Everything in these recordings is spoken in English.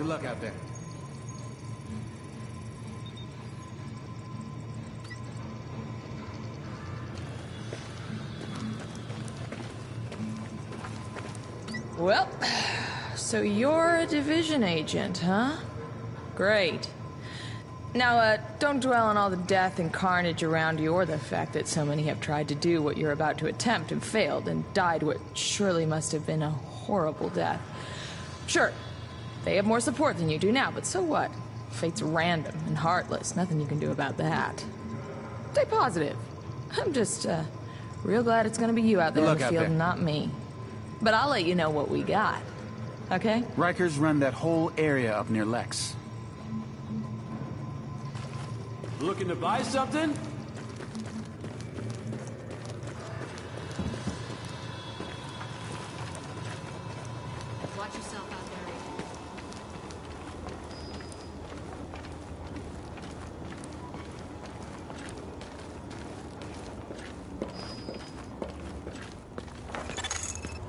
Good luck out there. Well, so you're a division agent, huh? Great. Now, don't dwell on all the death and carnage around you or the fact that so many have tried to do what you're about to attempt and failed and died what surely must have been a horrible death. Sure, they have more support than you do now, but so what? Fate's random and heartless. Nothing you can do about that. Stay positive. I'm just, real glad it's gonna be you out there in the field and not me. But I'll let you know what we got. Okay? Rikers run that whole area up near Lex. Looking to buy something? Watch yourself out there.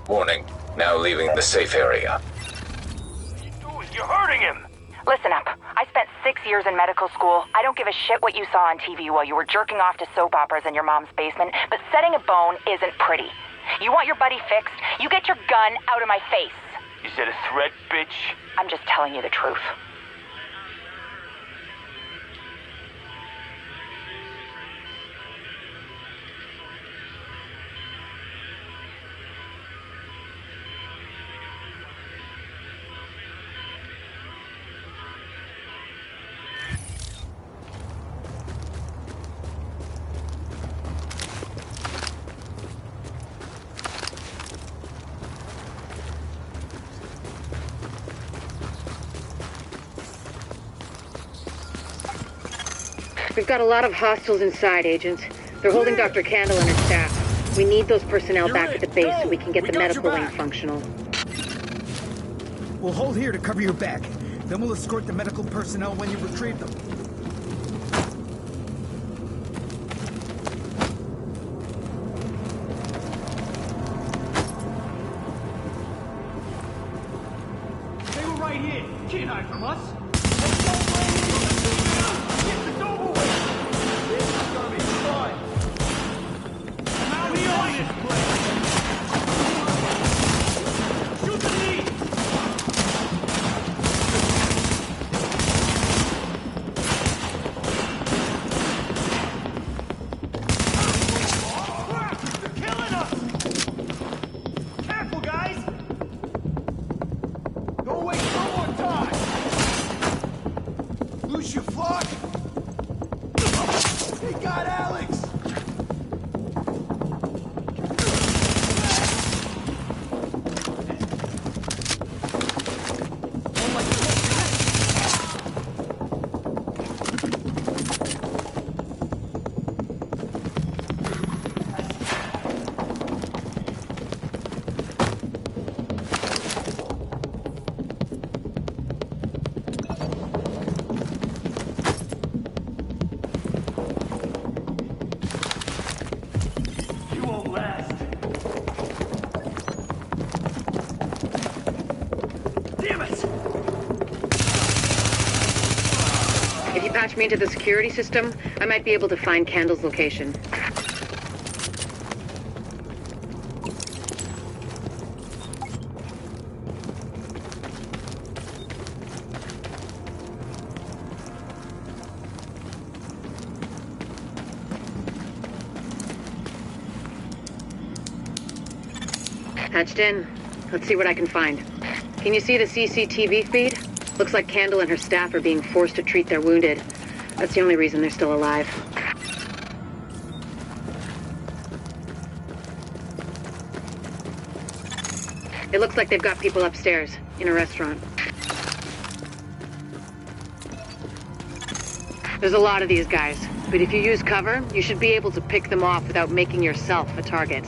Warning. Now leaving the safe area. What are you doing? You're hurting him! Listen up. I spent 6 years in medical school. I don't give a shit what you saw on TV while you were jerking off to soap operas in your mom's basement, but setting a bone isn't pretty. You want your buddy fixed? You get your gun out of my face. Is that a threat, bitch? I'm just telling you the truth. We've got a lot of hostiles inside, Agent. They're holding Dr. Candle and her staff. We need those personnel back at the base so we can get the medical wing functional. We'll hold here to cover your back. Then we'll escort the medical personnel when you retrieve them. They were right here. You can't hide from us. Patch me into the security system, I might be able to find Candle's location. Patched in. Let's see what I can find. Can you see the CCTV feed? Looks like Candle and her staff are being forced to treat their wounded. That's the only reason they're still alive. It looks like they've got people upstairs, in a restaurant. There's a lot of these guys, but if you use cover, you should be able to pick them off without making yourself a target.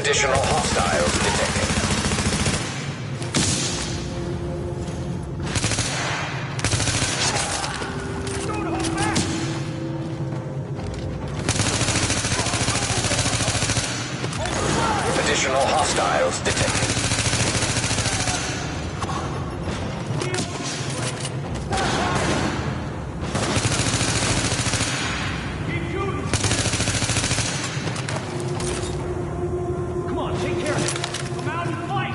Additional hostiles detected. Additional hostiles detected. Come on, take care of it. Come out and fight.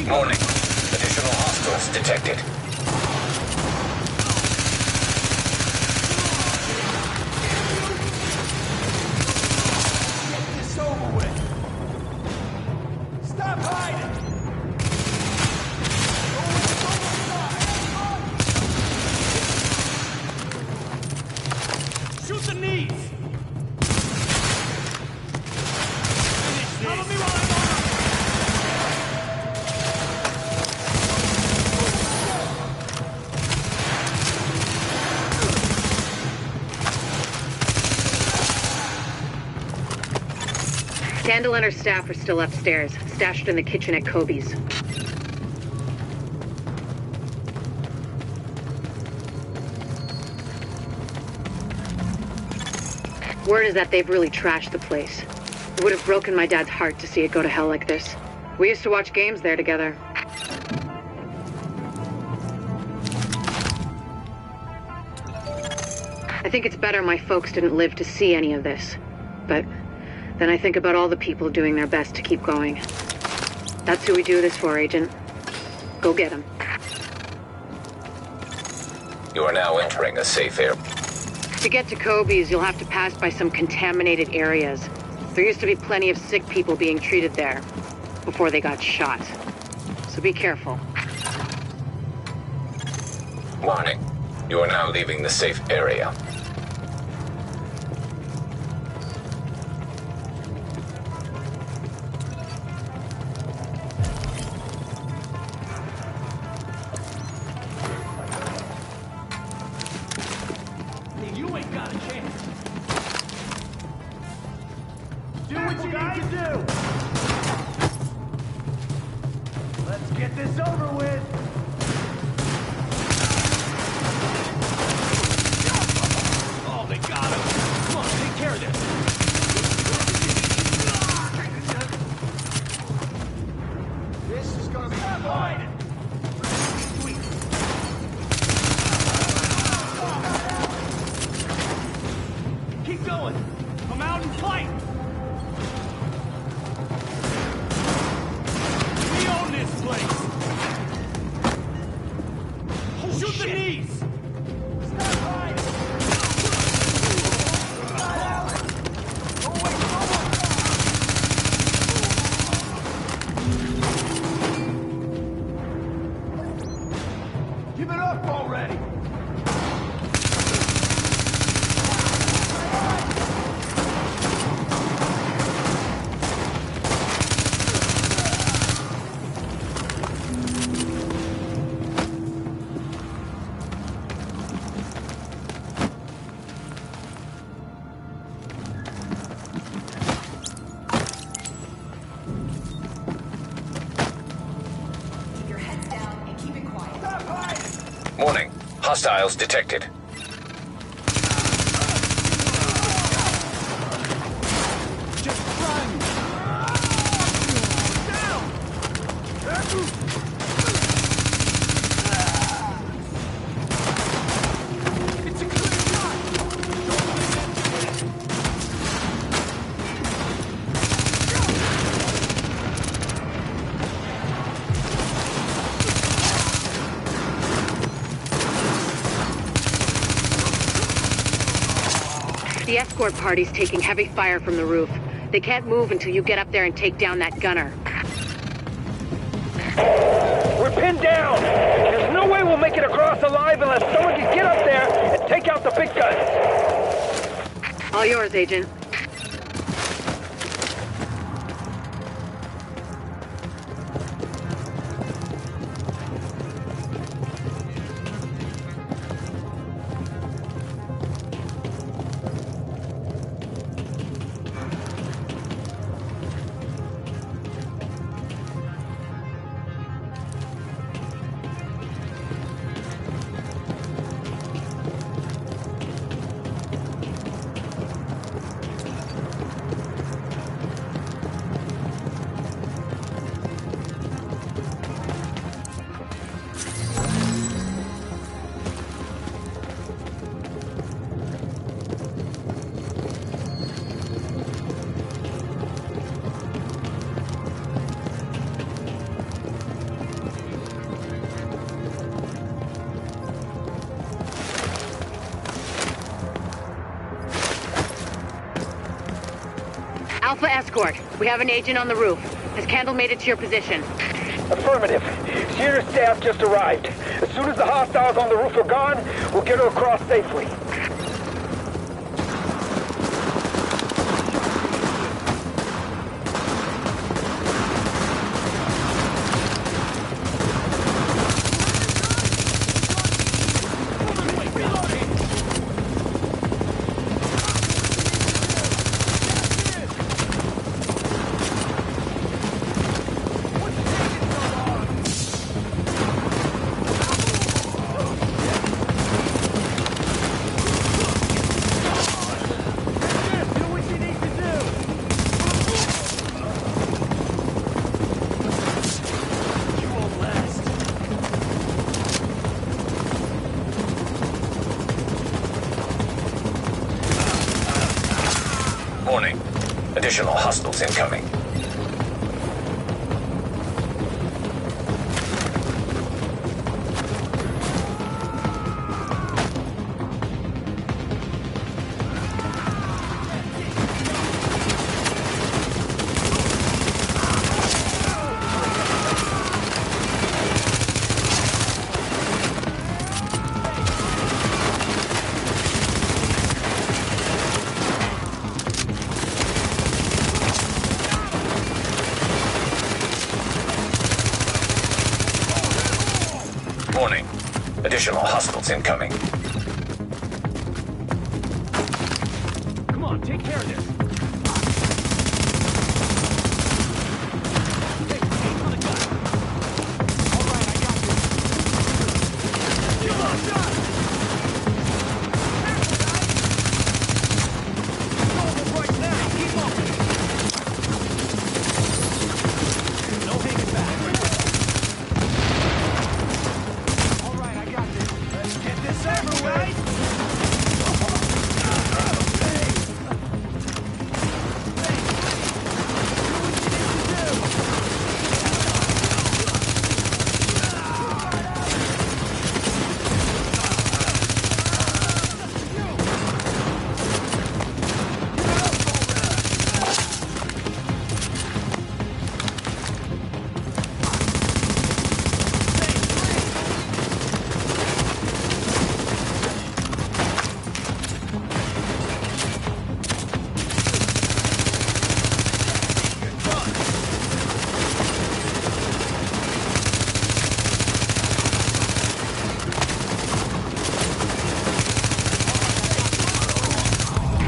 Warning. Additional hostiles detected. Get this over with. Stop hiding. Shoot the knees. Cover me while I'm on. Candle and her staff are still upstairs, stashed in the kitchen at Kobe's. Word is that they've really trashed the place. It would have broken my dad's heart to see it go to hell like this. We used to watch games there together. I think it's better my folks didn't live to see any of this. But then I think about all the people doing their best to keep going. That's who we do this for, Agent. Go get them. You are now entering a safe area. To get to Kobe's, you'll have to pass by some contaminated areas. There used to be plenty of sick people being treated there before they got shot. So be careful. Warning. You are now leaving the safe area. You ain't got a chance. Do what you gotta do. Let's get this over with. Oh, they got him. Come on, take care of this. This is gonna be fine. Sweet. Keep going. Come out and fight. We own this place. Shoot the knees. Stop hiding. Give it up already. Warning. Hostiles detected. Just run! Down! It's a clear shot! The escort party's taking heavy fire from the roof. They can't move until you get up there and take down that gunner. We're pinned down! There's no way we'll make it across alive unless someone can get up there and take out the big guns! All yours, Agent. Alpha Escort, we have an agent on the roof. Has Candle made it to your position? Affirmative. She and her staff just arrived. As soon as the hostiles on the roof are gone, we'll get her across safely. Warning. Additional hostiles incoming. Warning. Additional hostiles incoming. Come on, take care of this. Hey, aim for the gun. All right, I got this. Kilo shot! Right now, keep moving. No hanging back.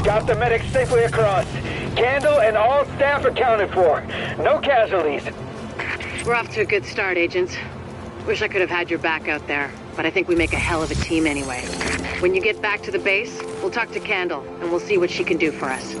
Got the medics safely across. Candle and all staff accounted for. No casualties. We're off to a good start, agents. Wish I could have had your back out there, but I think we make a hell of a team anyway. When you get back to the base, we'll talk to Candle, and we'll see what she can do for us.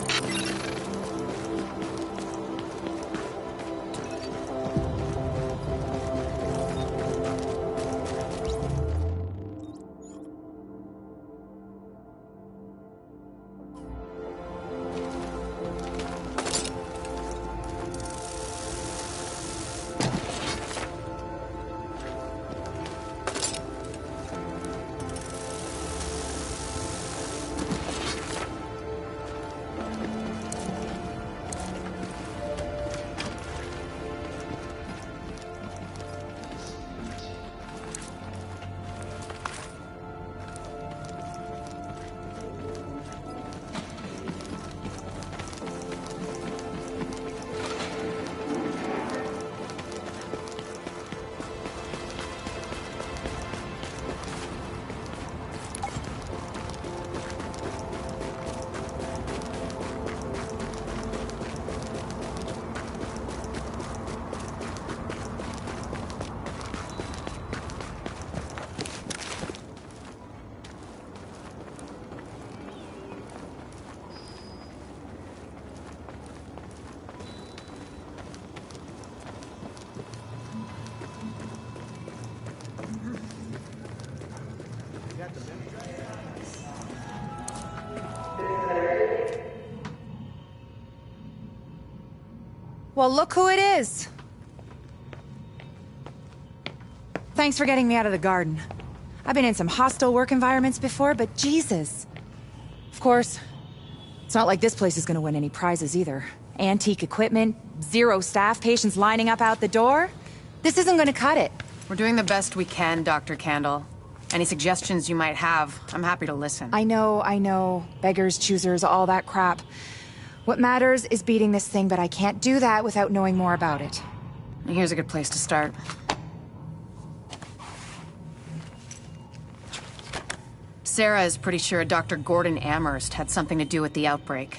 Well, look who it is. Thanks for getting me out of the garden. I've been in some hostile work environments before, but Jesus. Of course, it's not like this place is gonna win any prizes either. Antique equipment, zero staff, patients lining up out the door. This isn't gonna cut it. We're doing the best we can, Dr. Candle. Any suggestions you might have, I'm happy to listen. I know. Beggars, choosers, all that crap. What matters is beating this thing, but I can't do that without knowing more about it. Here's a good place to start. Sarah is pretty sure Dr. Gordon Amherst had something to do with the outbreak.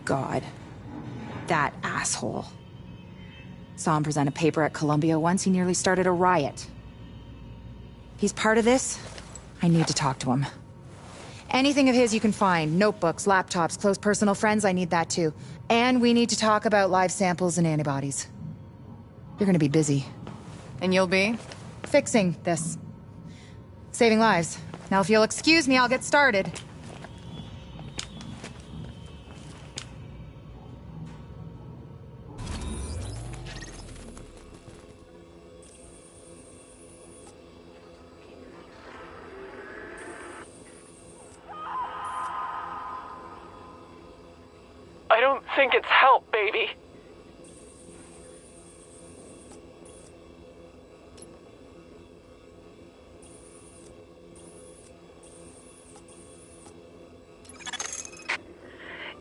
God. That asshole. Saw him present a paper at Columbia once. He nearly started a riot. He's part of this. I need to talk to him. Anything of his you can find. Notebooks, laptops, close personal friends, I need that too. And we need to talk about live samples and antibodies. You're gonna be busy. And you'll be? Fixing this. Saving lives. Now if you'll excuse me, I'll get started. I don't think it's help, baby.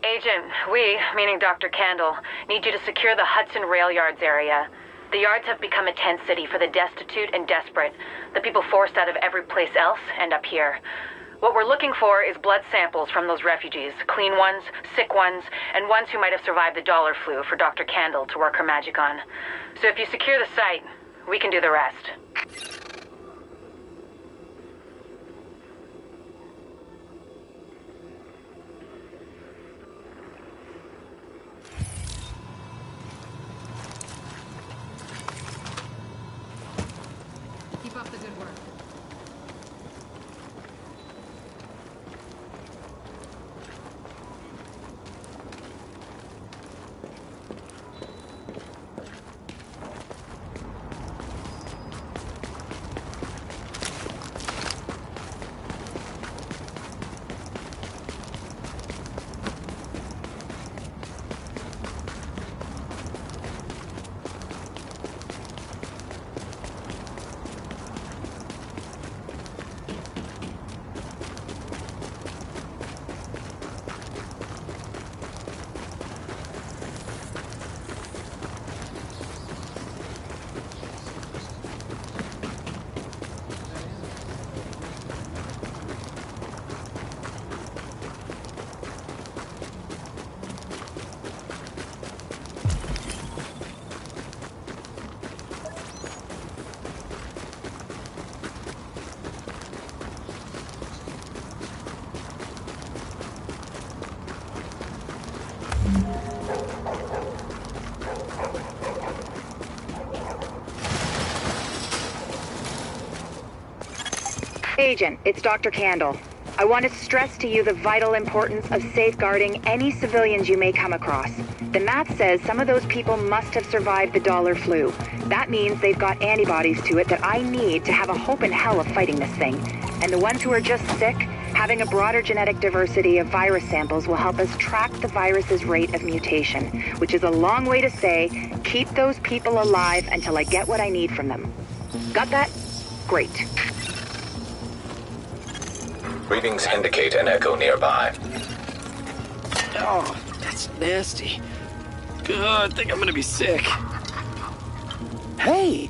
Agent, we, meaning Dr. Candle, need you to secure the Hudson Rail Yards area. The yards have become a tent city for the destitute and desperate. The people forced out of every place else end up here. What we're looking for is blood samples from those refugees, clean ones, sick ones, and ones who might have survived the dollar flu for Dr. Candle to work her magic on. So if you secure the site, we can do the rest. Keep up the good work. Agent, it's Dr. Candle. I want to stress to you the vital importance of safeguarding any civilians you may come across. The math says some of those people must have survived the dollar flu. That means they've got antibodies to it that I need to have a hope in hell of fighting this thing. And the ones who are just sick, having a broader genetic diversity of virus samples will help us track the virus's rate of mutation, which is a long way to say, keep those people alive until I get what I need from them. Got that? Great. Readings indicate an echo nearby. Oh, that's nasty. I think I'm gonna be sick. Hey!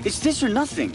It's this or nothing.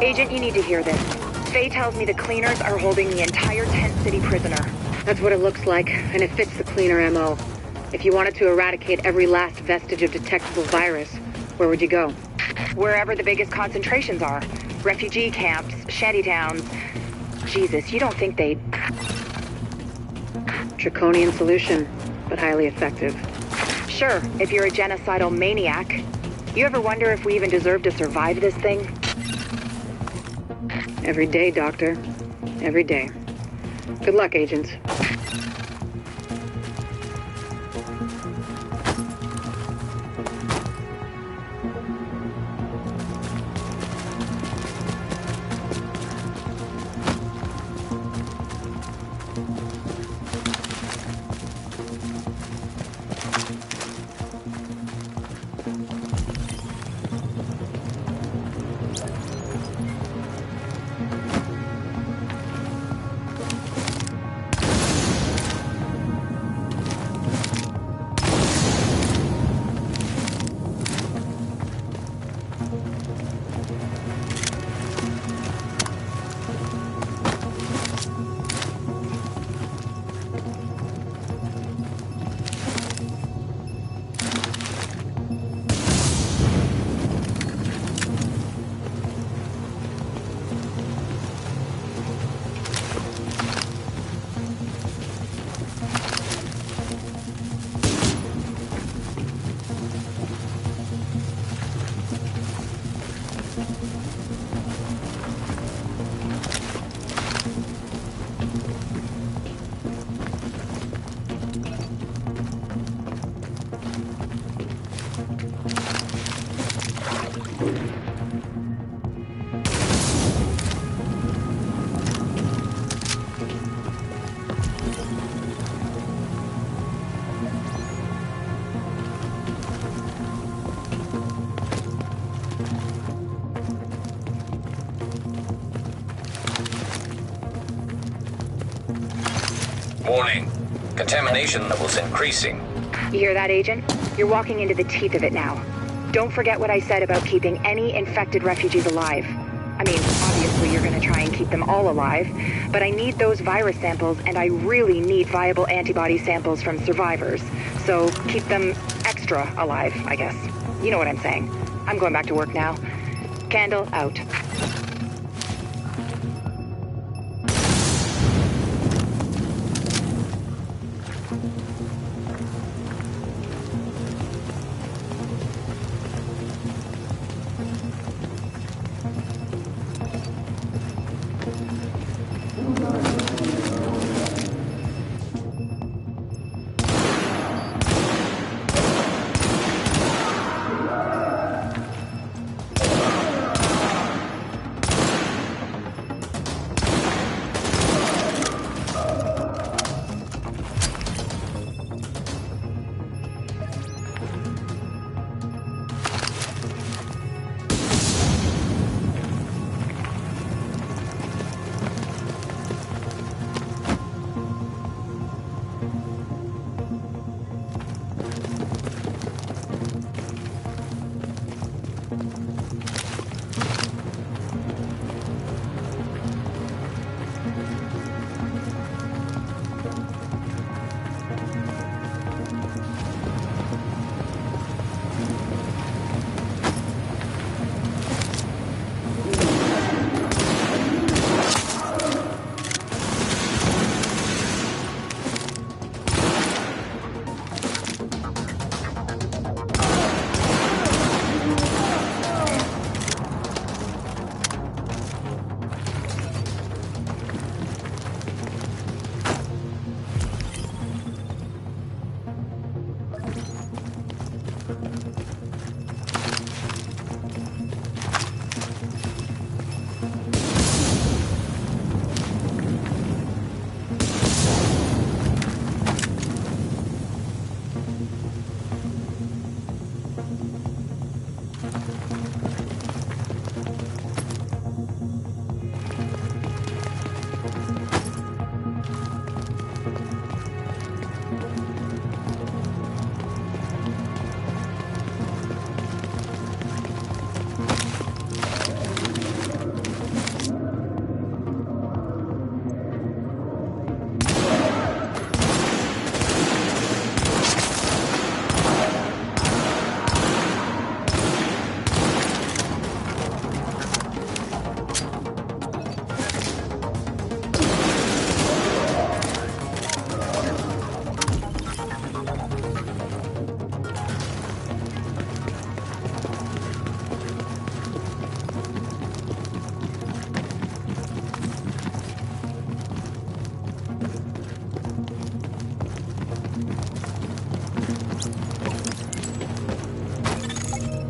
Agent, you need to hear this. Faye tells me the cleaners are holding the entire tent city prisoner. That's what it looks like, and it fits the cleaner MO. If you wanted to eradicate every last vestige of detectable virus, where would you go? Wherever the biggest concentrations are. Refugee camps, shantytowns. Jesus, you don't think they'd... Draconian solution, but highly effective. Sure, if you're a genocidal maniac. You ever wonder if we even deserve to survive this thing? Every day, Doctor. Every day. Good luck, agents. Warning. Contamination levels increasing. You hear that, Agent? You're walking into the teeth of it now. Don't forget what I said about keeping any infected refugees alive. I mean, obviously you're gonna try and keep them all alive, but I need those virus samples, and I really need viable antibody samples from survivors. So keep them extra alive, I guess. You know what I'm saying. I'm going back to work now. Candle out.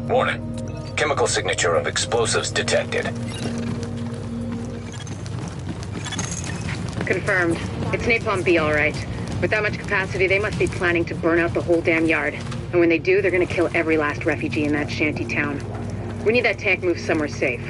Warning. Chemical signature of explosives detected. Confirmed. It's Napalm B, all right. With that much capacity, they must be planning to burn out the whole damn yard. And when they do, they're gonna kill every last refugee in that shanty town. We need that tank moved somewhere safe.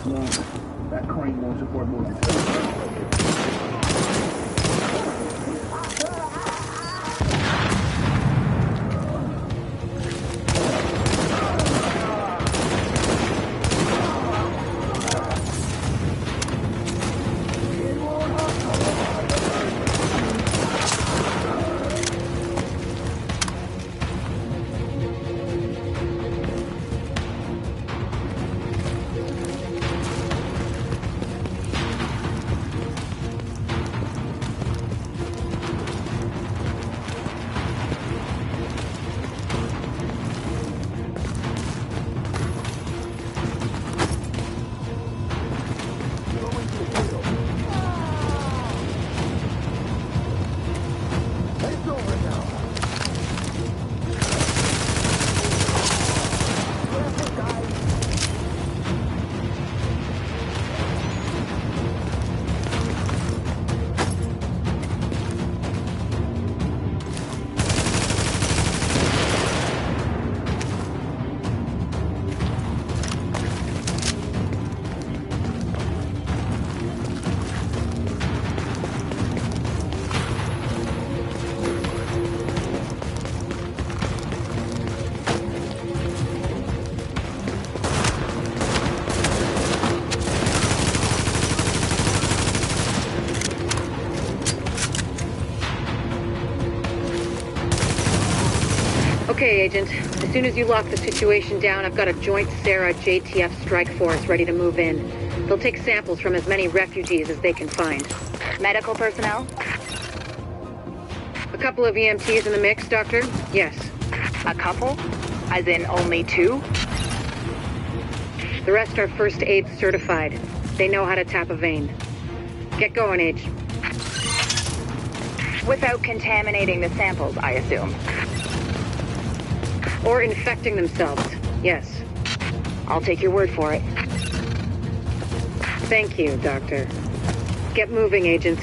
That crane won't support more than 2. Okay, Agent. As soon as you lock the situation down, I've got a joint Sarah JTF strike force ready to move in. They'll take samples from as many refugees as they can find. Medical personnel? A couple of EMTs in the mix, Doctor? Yes. A couple? As in only 2? The rest are first aid certified. They know how to tap a vein. Get going, Age. Without contaminating the samples, I assume. Or infecting themselves, yes. I'll take your word for it. Thank you, Doctor. Get moving, Agent.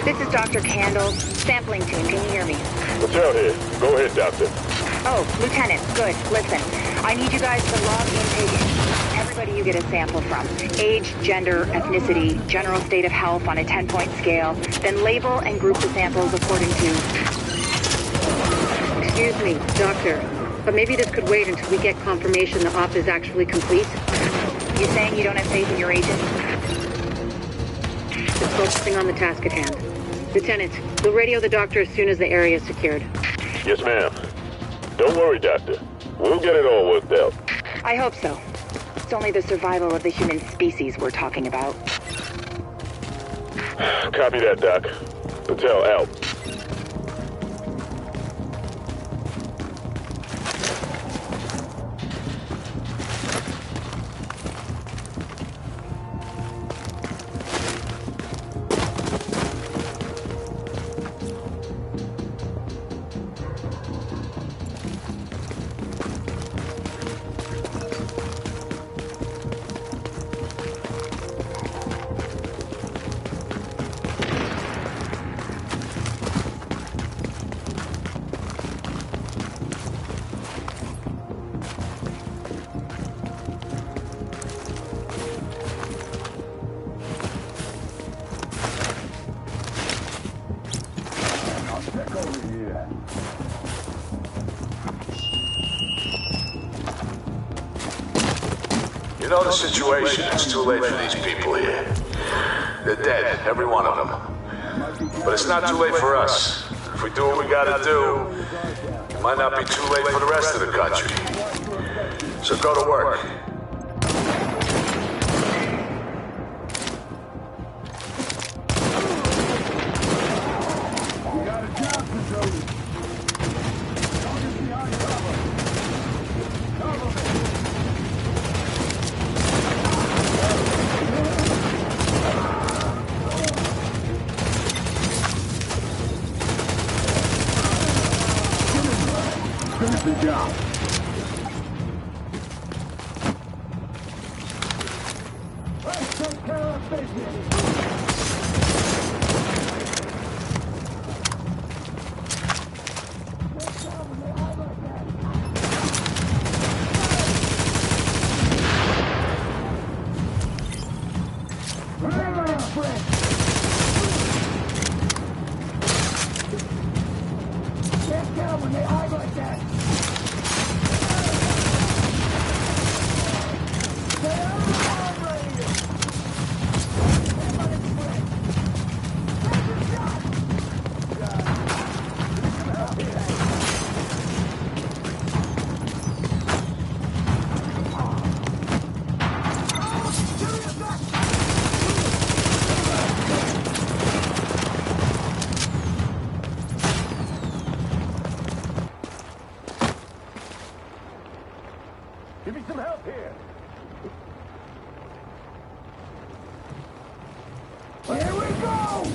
This is Dr. Candle, sampling team. Can you hear me? What's out here? Go ahead, Doctor. Oh, Lieutenant, good. Listen, I need you guys to log in everybody you get a sample from. Age, gender, ethnicity, general state of health on a 10-point scale. Then label and group the samples according to... Excuse me, Doctor, but maybe this could wait until we get confirmation the op is actually complete. You saying you don't have faith in your agent? Just focusing on the task at hand. Lieutenant, we'll radio the doctor as soon as the area is secured. Yes, ma'am. Don't worry, Doctor. We'll get it all worked out. I hope so. It's only the survival of the human species we're talking about. Copy that, Doc. Patel out. You know the situation. It's too late for these people here. They're dead, every one of them. But it's not too late for us. If we do what we gotta do, it might not be too late for the rest of the country. So go to work. Good job. Let's take care of business. Get down when they hide like that. Give me some help here. Here we go!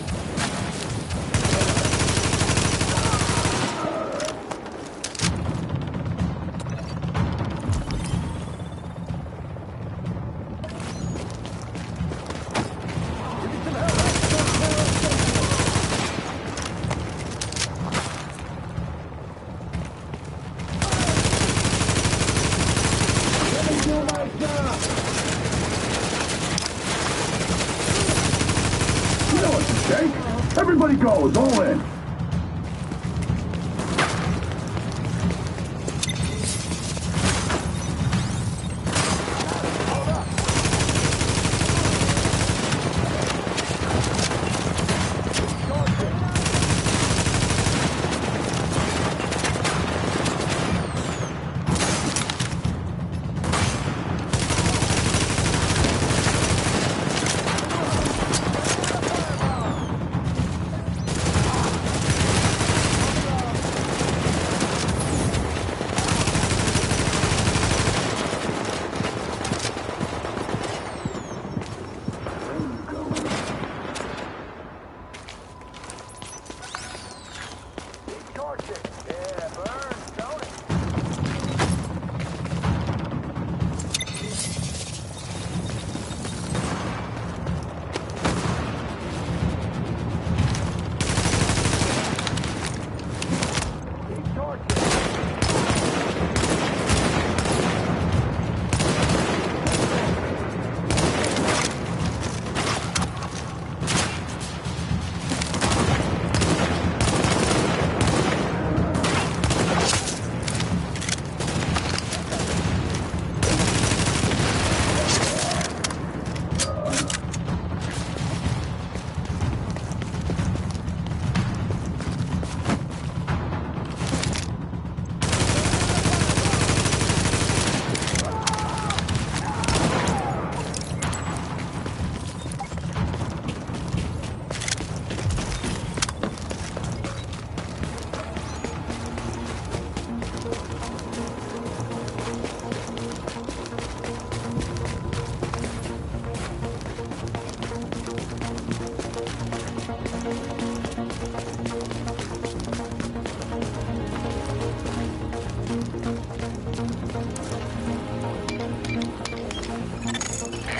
Everybody goes, all in.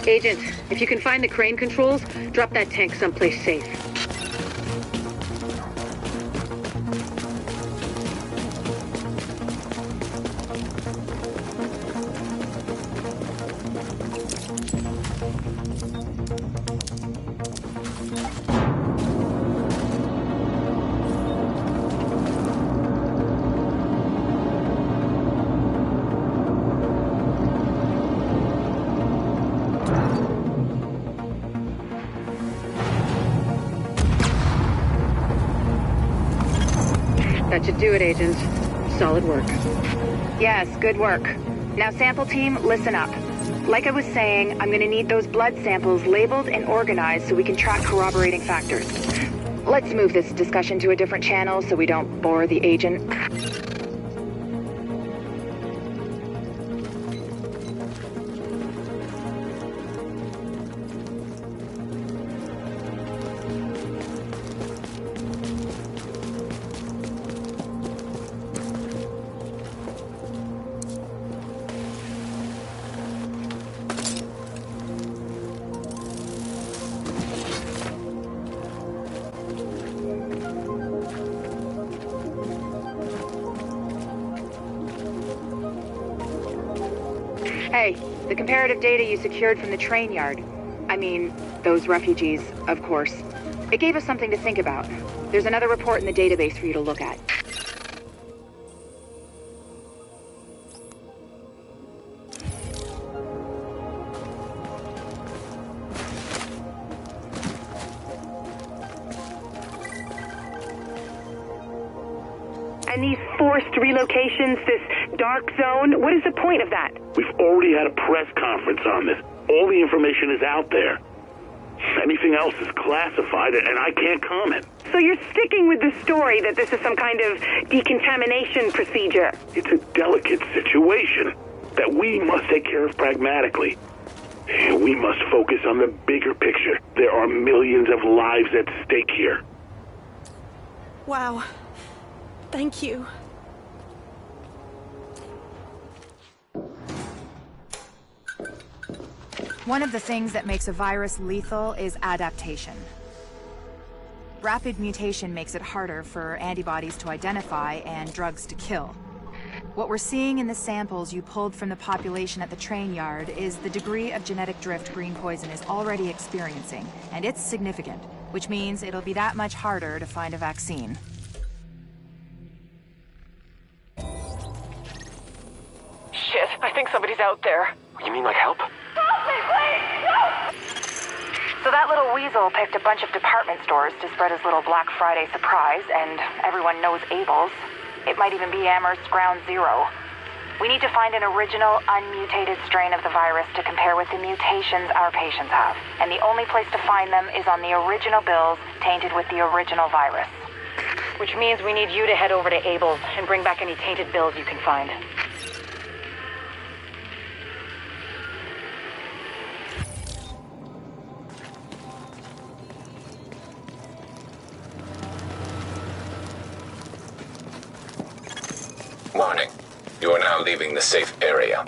Agent, if you can find the crane controls, drop that tank someplace safe. should do it, Agent. Solid work. Yes, good work. Now, sample team, listen up. Like I was saying, I'm gonna need those blood samples labeled and organized so we can track corroborating factors. Let's move this discussion to a different channel so we don't bore the agent. Hey, the comparative data you secured from the train yard. I mean, those refugees, of course. It gave us something to think about. There's another report in the database for you to look at. And these forced relocations, this dark zone, what is the point of that? We've already had a press conference on this. All the information is out there. Anything else is classified, and I can't comment. So you're sticking with the story that this is some kind of decontamination procedure? It's a delicate situation that we must take care of pragmatically. We must focus on the bigger picture. There are millions of lives at stake here. Wow. Thank you. One of the things that makes a virus lethal is adaptation. Rapid mutation makes it harder for antibodies to identify and drugs to kill. What we're seeing in the samples you pulled from the population at the train yard is the degree of genetic drift green poison is already experiencing, and it's significant, which means it'll be that much harder to find a vaccine. Shit, I think somebody's out there. You mean like help? Help me, please! Help! So that little weasel picked a bunch of department stores to spread his little Black Friday surprise, and everyone knows Abel's. It might even be Amherst's Ground Zero. We need to find an original, unmutated strain of the virus to compare with the mutations our patients have. And the only place to find them is on the original bills tainted with the original virus. Which means we need you to head over to Abel's and bring back any tainted bills you can find. Warning. You are now leaving the safe area.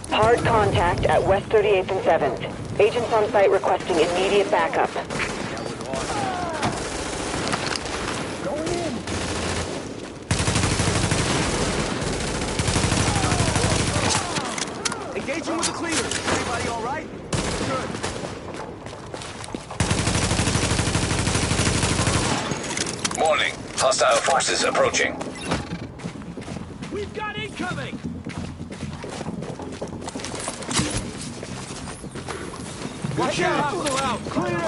Hard contact at West 38th and 7th. Agents on site requesting immediate backup. Going in. Engaging with the cleaners. Everybody all right? Good. Warning. Hostile forces approaching. We've got incoming! Watch out! Hostile out! Clear!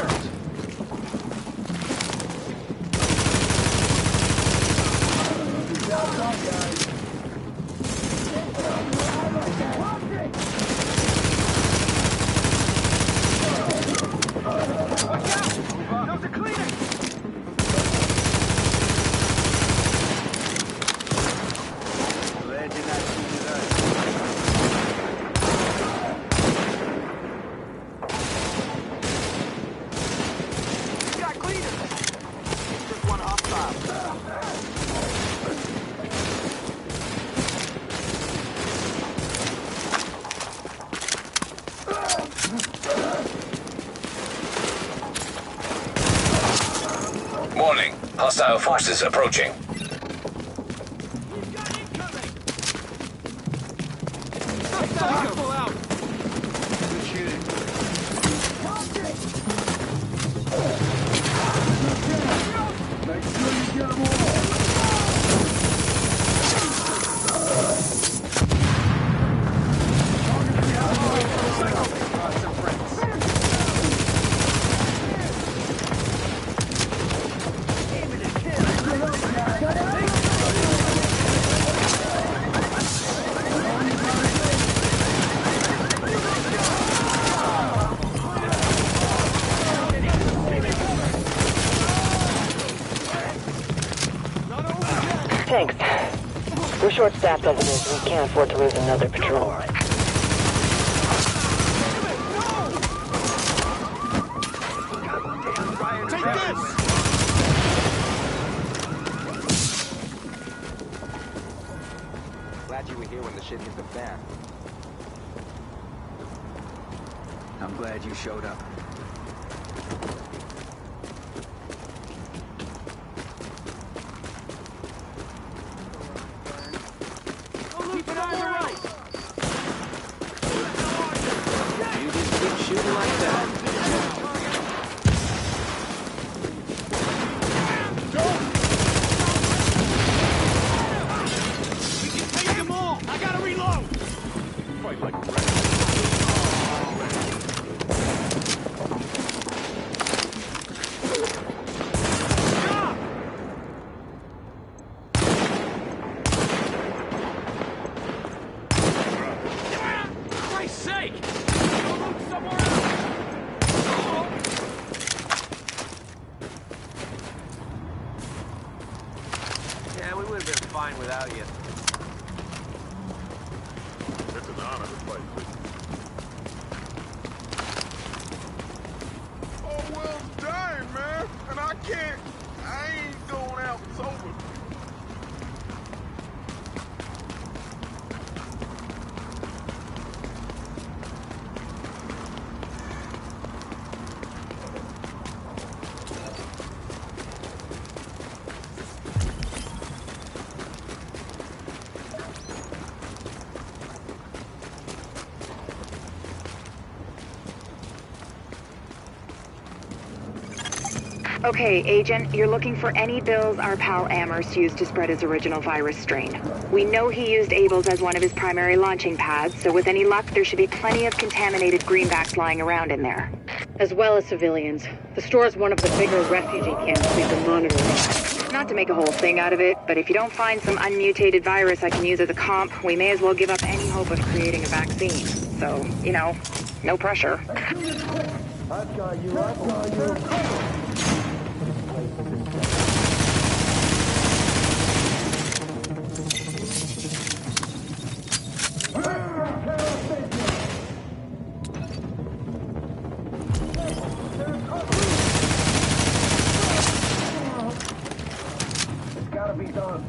Watch out! Those are cleaners! Hostile forces approaching. Pull out. Good shooting. Make sure you get them all. Thanks. We're short-staffed as it is. We can't afford to lose another patrol. Take this! Glad you were here when the shit hit the fan. I'm glad you showed up. Keep an eye on the right! You just keep shooting like that. We can take them all! I gotta reload! Fight like Christ's sake! Go look somewhere else! Yeah, we would have been fine without you. It's an honor to fight with you. Oh, well, dang, man. And I ain't going out sober. Okay, Agent, you're looking for any bills our pal Amherst used to spread his original virus strain. We know he used Abel's as one of his primary launching pads, so with any luck, there should be plenty of contaminated greenbacks lying around in there. As well as civilians. The store's one of the bigger refugee camps we've been monitoring. Not to make a whole thing out of it, but if you don't find some unmutated virus I can use as a comp, we may as well give up any hope of creating a vaccine. So, you know, no pressure. I've got you. I've got you. It's gotta be done.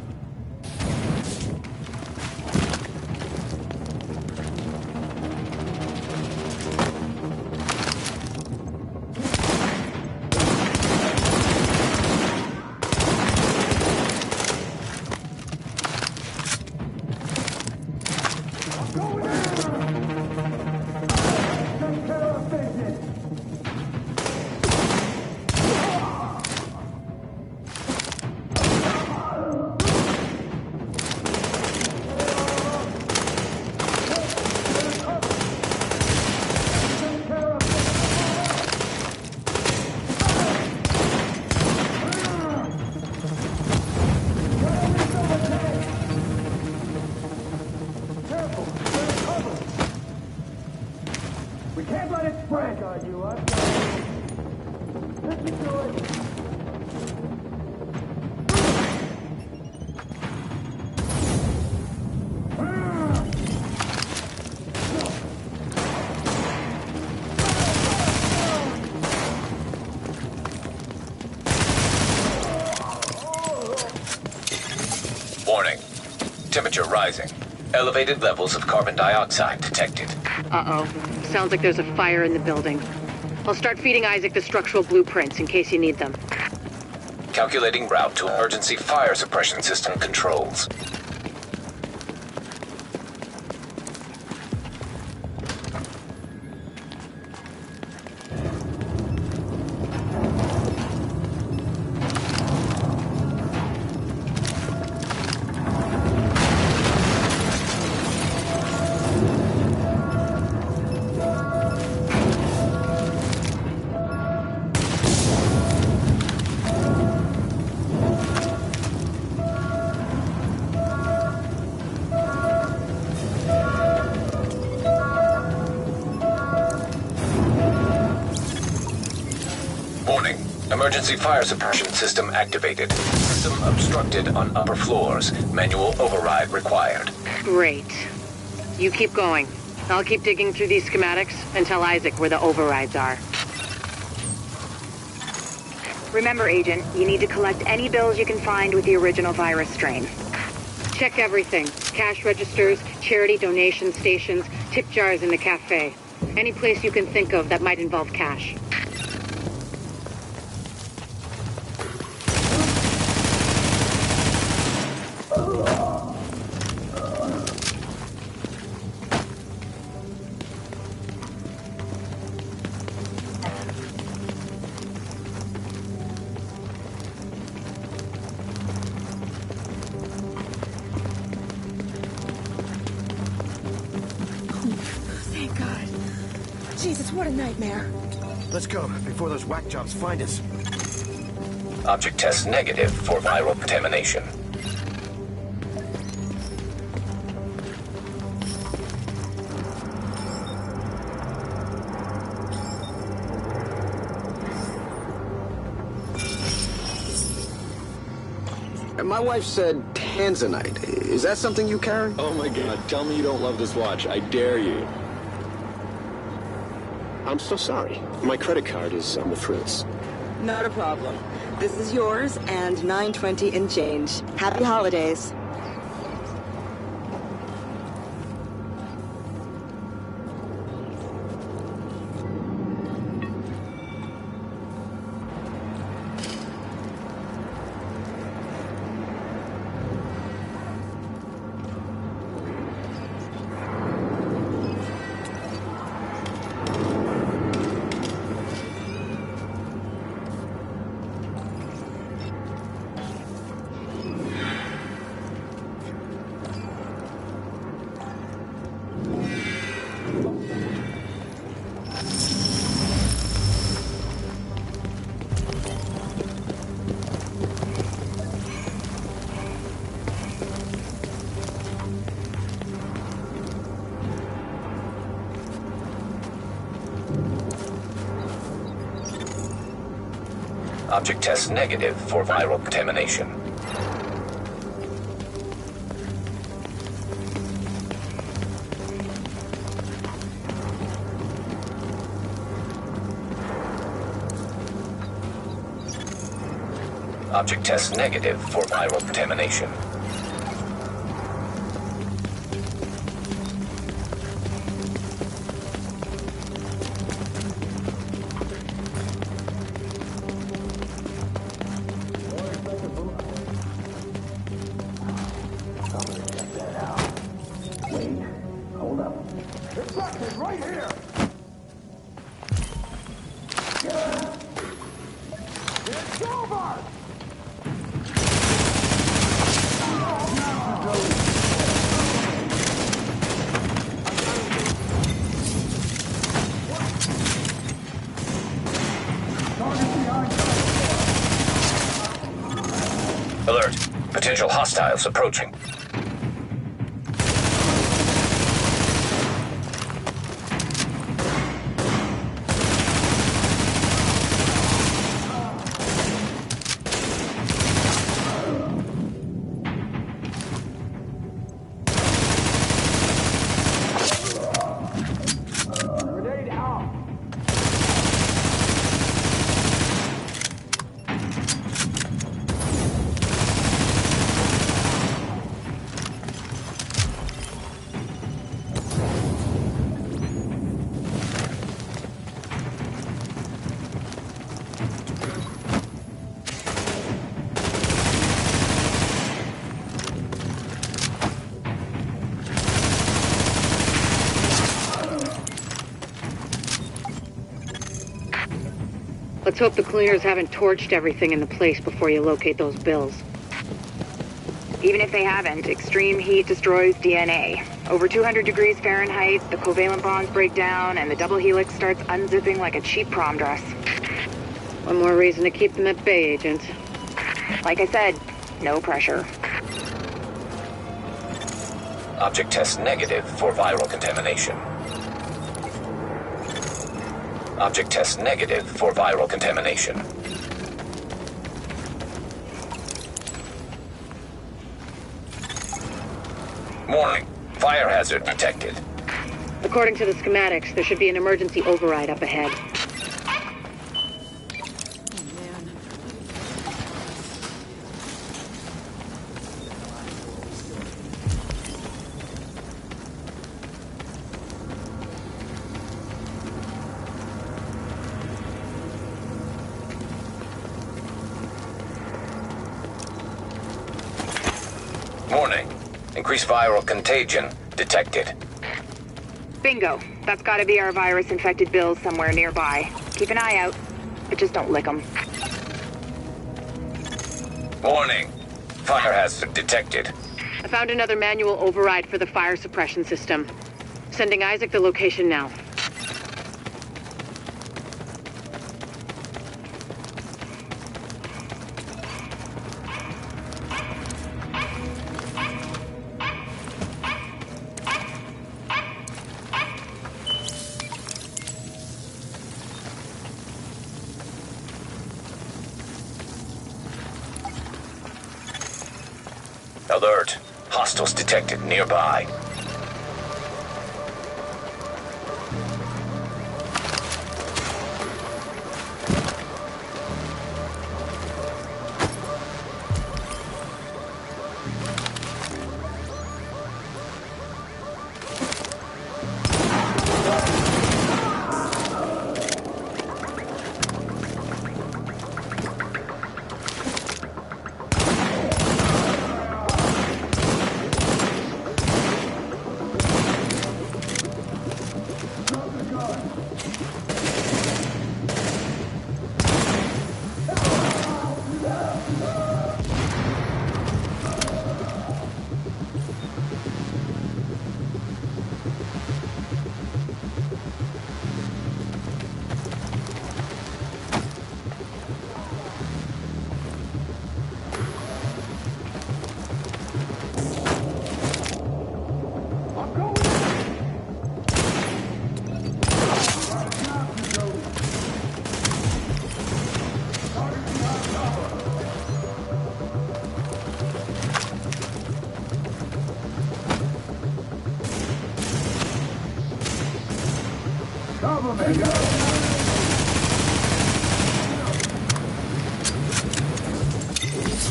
We can't let it spread on you. I've got it. Listen to it. Warning. Temperature rising. Elevated levels of carbon dioxide detected. Uh-oh. Sounds like there's a fire in the building. I'll start feeding Isaac the structural blueprints in case you need them. Calculating route to emergency fire suppression system controls. Emergency fire suppression system activated. System obstructed on upper floors. Manual override required. Great. You keep going. I'll keep digging through these schematics and tell Isaac where the overrides are. Remember, Agent, you need to collect any bills you can find with the original virus strain. Check everything. Cash registers, charity donation stations, tip jars in the cafe. Any place you can think of that might involve cash. Thank God. Jesus, what a nightmare. Let's go, before those whack jobs find us. Object test negative for viral contamination. My wife said tanzanite. Is that something you carry? Oh my God, tell me you don't love this watch. I dare you. I'm so sorry. My credit card is on the fritz. Not a problem. This is yours and $9.20 in change. Happy holidays. Object test negative for viral contamination. Object test negative for viral contamination. Alert. Potential hostiles approaching. Let's hope the cleaners haven't torched everything in the place before you locate those bills. Even if they haven't, extreme heat destroys DNA. Over 200 degrees Fahrenheit, the covalent bonds break down, and the double helix starts unzipping like a cheap prom dress. One more reason to keep them at bay, Agent. Like I said, no pressure. Object test negative for viral contamination. Object test negative for viral contamination. Warning. Fire hazard detected. According to the schematics, there should be an emergency override up ahead. Warning. Increased viral contagion detected. Bingo. That's gotta be our virus-infected bills somewhere nearby. Keep an eye out, but just don't lick them. Warning. Fire hazard detected. I found another manual override for the fire suppression system. Sending Isaac the location now. Alert. Hostiles detected nearby.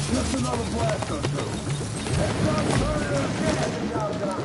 Just another blast or two. Next time, turn it again. The job done.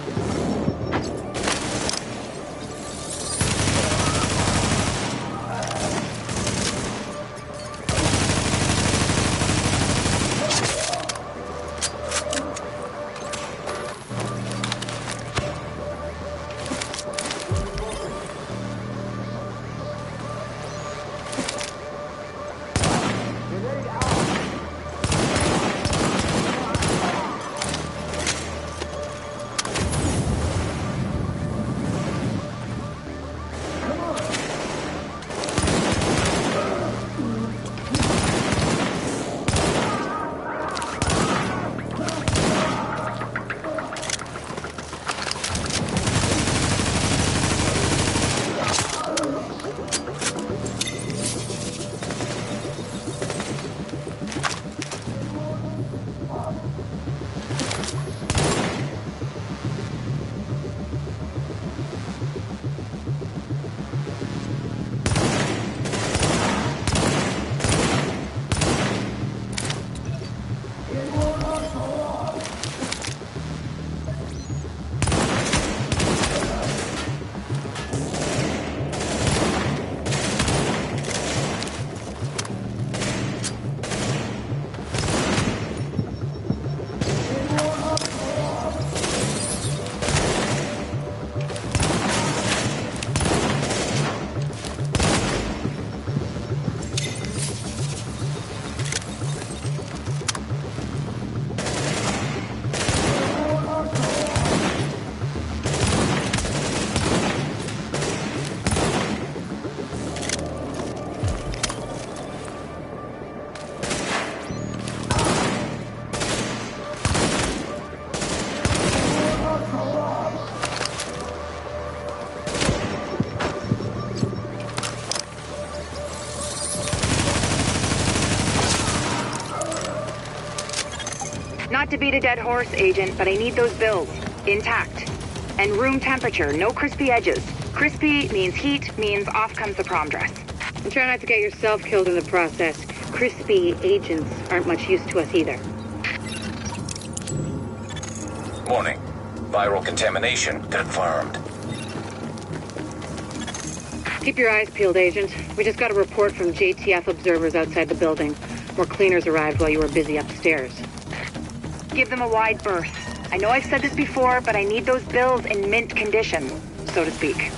to beat a dead horse, Agent, but I need those bills. Intact. And room temperature, no crispy edges. Crispy means heat, means off comes the prom dress. And try not to get yourself killed in the process. Crispy agents aren't much use to us either. Warning. Viral contamination confirmed. Keep your eyes peeled, Agent. We just got a report from JTF observers outside the building. More cleaners arrived while you were busy upstairs. Give them a wide berth. I know I've said this before, but I need those bills in mint condition, so to speak.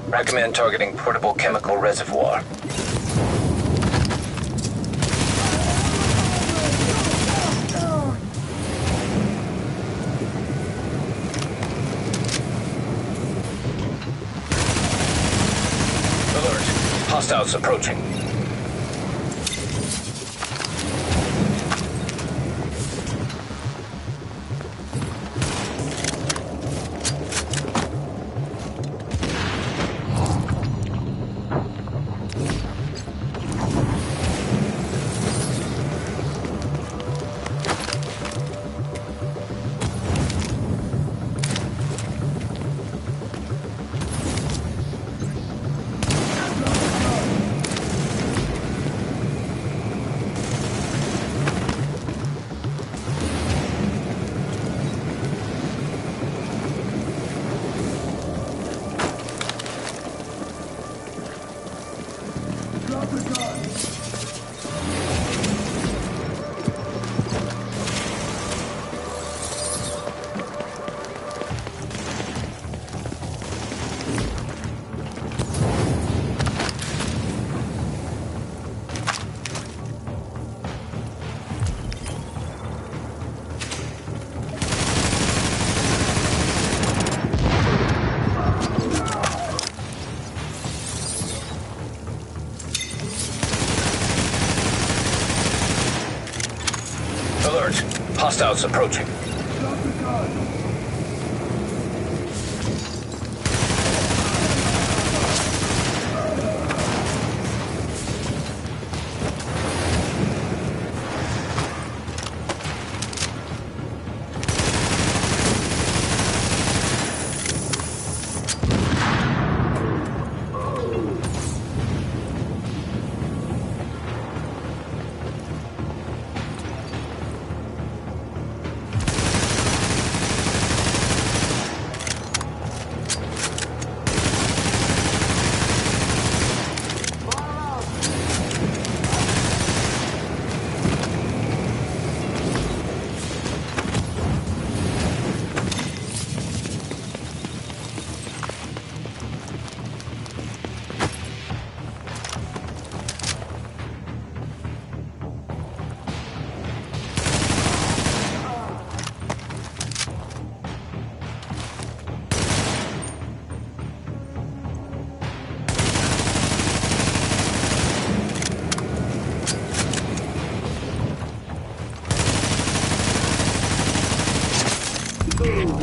Recommend targeting portable chemical reservoir. Alert. Hostiles approaching. Alert. Hostiles approaching.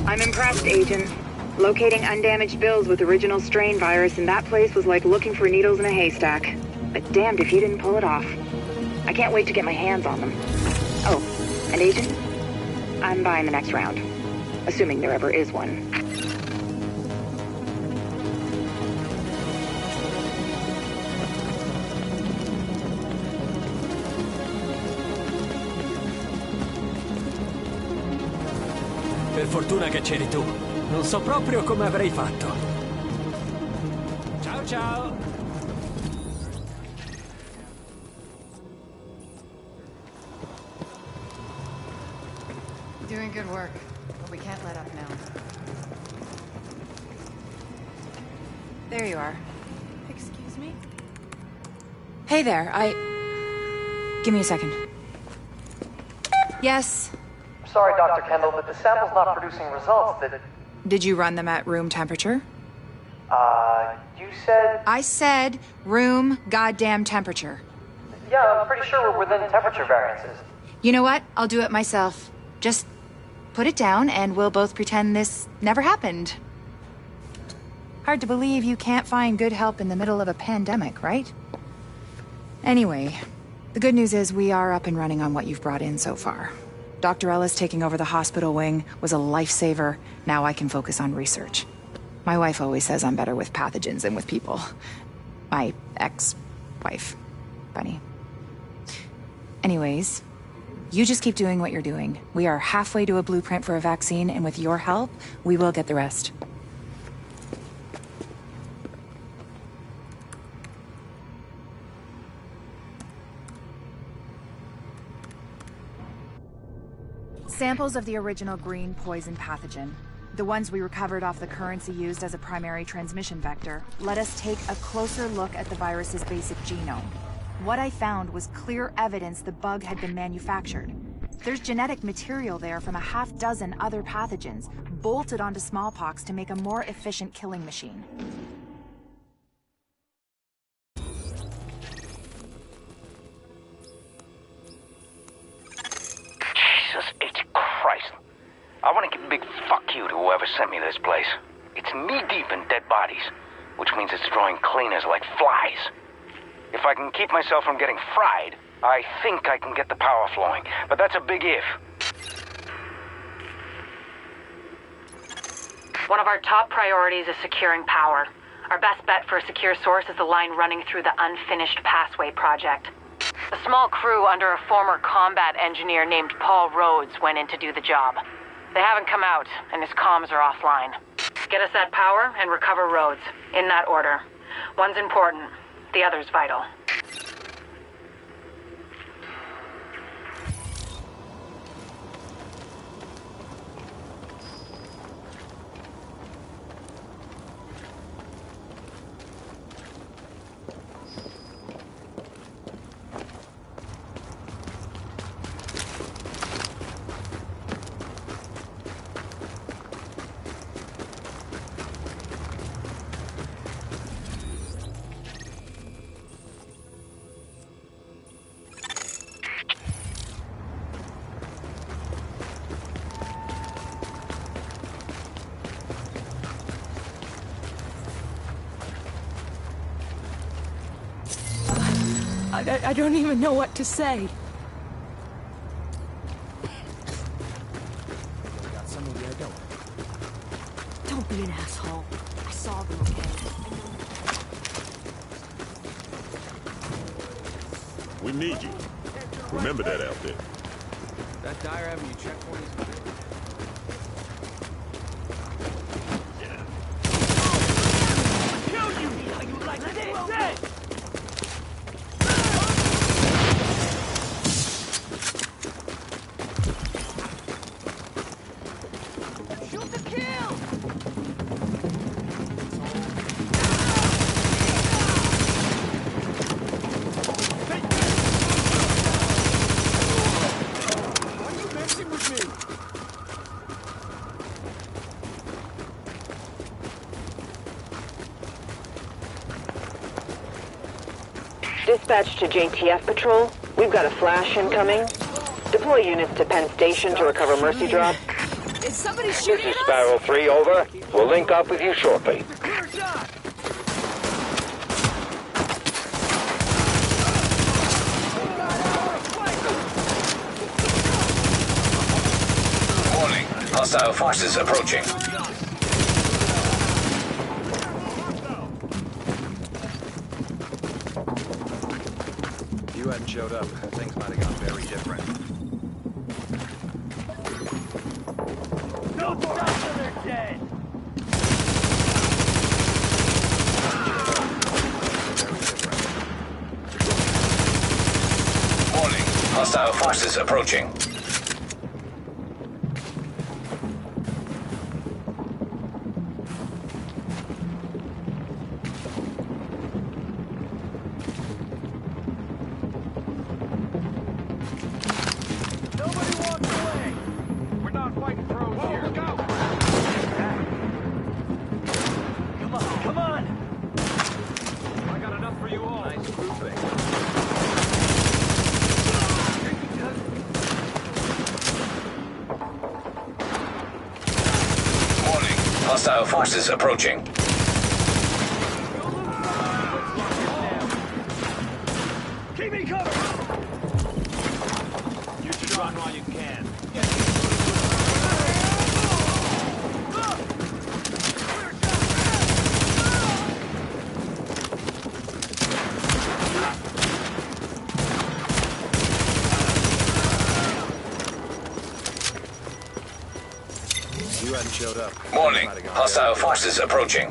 I'm impressed, Agent. Locating undamaged bills with original strain virus in that place was like looking for needles in a haystack. But damned if you didn't pull it off. I can't wait to get my hands on them. Oh, and Agent, I'm buying the next round. Assuming there ever is one. Per fortuna che c'eri tu. Non so proprio come avrei fatto. Ciao ciao! Doing good work, but we can't let up now. There you are. Excuse me? Hey there, Give me a second. Yes? Sorry, Dr. Kendall, but the sample's not producing results that... Did you run them at room temperature? You said... I said room goddamn temperature. Yeah, I'm pretty sure we're within temperature variances. You know what? I'll do it myself. Just put it down and we'll both pretend this never happened. Hard to believe you can't find good help in the middle of a pandemic, right? Anyway, the good news is we are up and running on what you've brought in so far. Dr. Ellis taking over the hospital wing was a lifesaver. Now I can focus on research. My wife always says I'm better with pathogens than with people. My ex-wife. Funny. Anyways, you just keep doing what you're doing. We are halfway to a blueprint for a vaccine, and with your help, we will get the rest. Samples of the original green poison pathogen, the ones we recovered off the currency used as a primary transmission vector, let us take a closer look at the virus's basic genome. What I found was clear evidence the bug had been manufactured. There's genetic material there from a half-dozen other pathogens, bolted onto smallpox to make a more efficient killing machine. Jesus H. Christ. I want to give a big fuck you to whoever sent me this place. It's knee-deep in dead bodies, which means it's drawing cleaners like flies. If I can keep myself from getting fried, I think I can get the power flowing, but that's a big if. One of our top priorities is securing power. Our best bet for a secure source is the line running through the unfinished Passway project. A small crew under a former combat engineer named Paul Rhodes went in to do the job. They haven't come out, and his comms are offline. Get us that power and recover Rhodes, in that order. One's important, the other's vital. I don't even know what to say. Got someone where I go. Don't be an asshole. I saw them, okay? We need you. Remember that out there. That Dire Avenue checkpoint is clear. Kill you! How you like this? Dispatch to JTF Patrol. We've got a flash incoming. Deploy units to Penn Station to recover Mercy Drop. Is somebody shooting This is Sparrow 3, over. We'll link up with you shortly. Warning. Hostile forces approaching. If you hadn't showed up, things might have gone very different. Don't stop till they're dead! Warning. Hostile forces approaching. Hostile forces approaching. Keep me covered! You should run while you can. You hadn't showed up. Warning. Hostile forces approaching.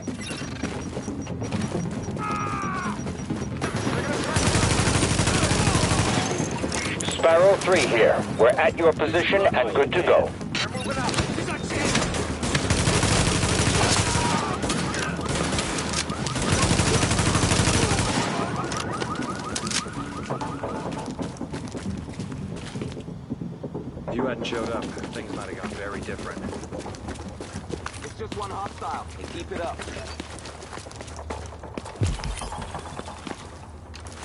Sparrow 3 here. We're at your position and good to go. If you hadn't showed up, things might have gone very different. It's just one hostile, and keep it up. If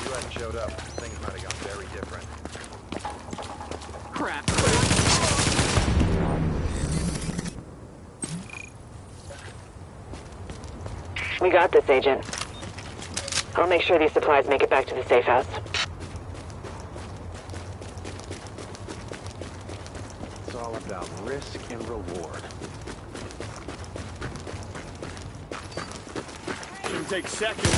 you hadn't showed up, things might have gone very different. Crap. We got this, Agent. I'll make sure these supplies make it back to the safe house. It's all about risk and reward. Shouldn't take seconds.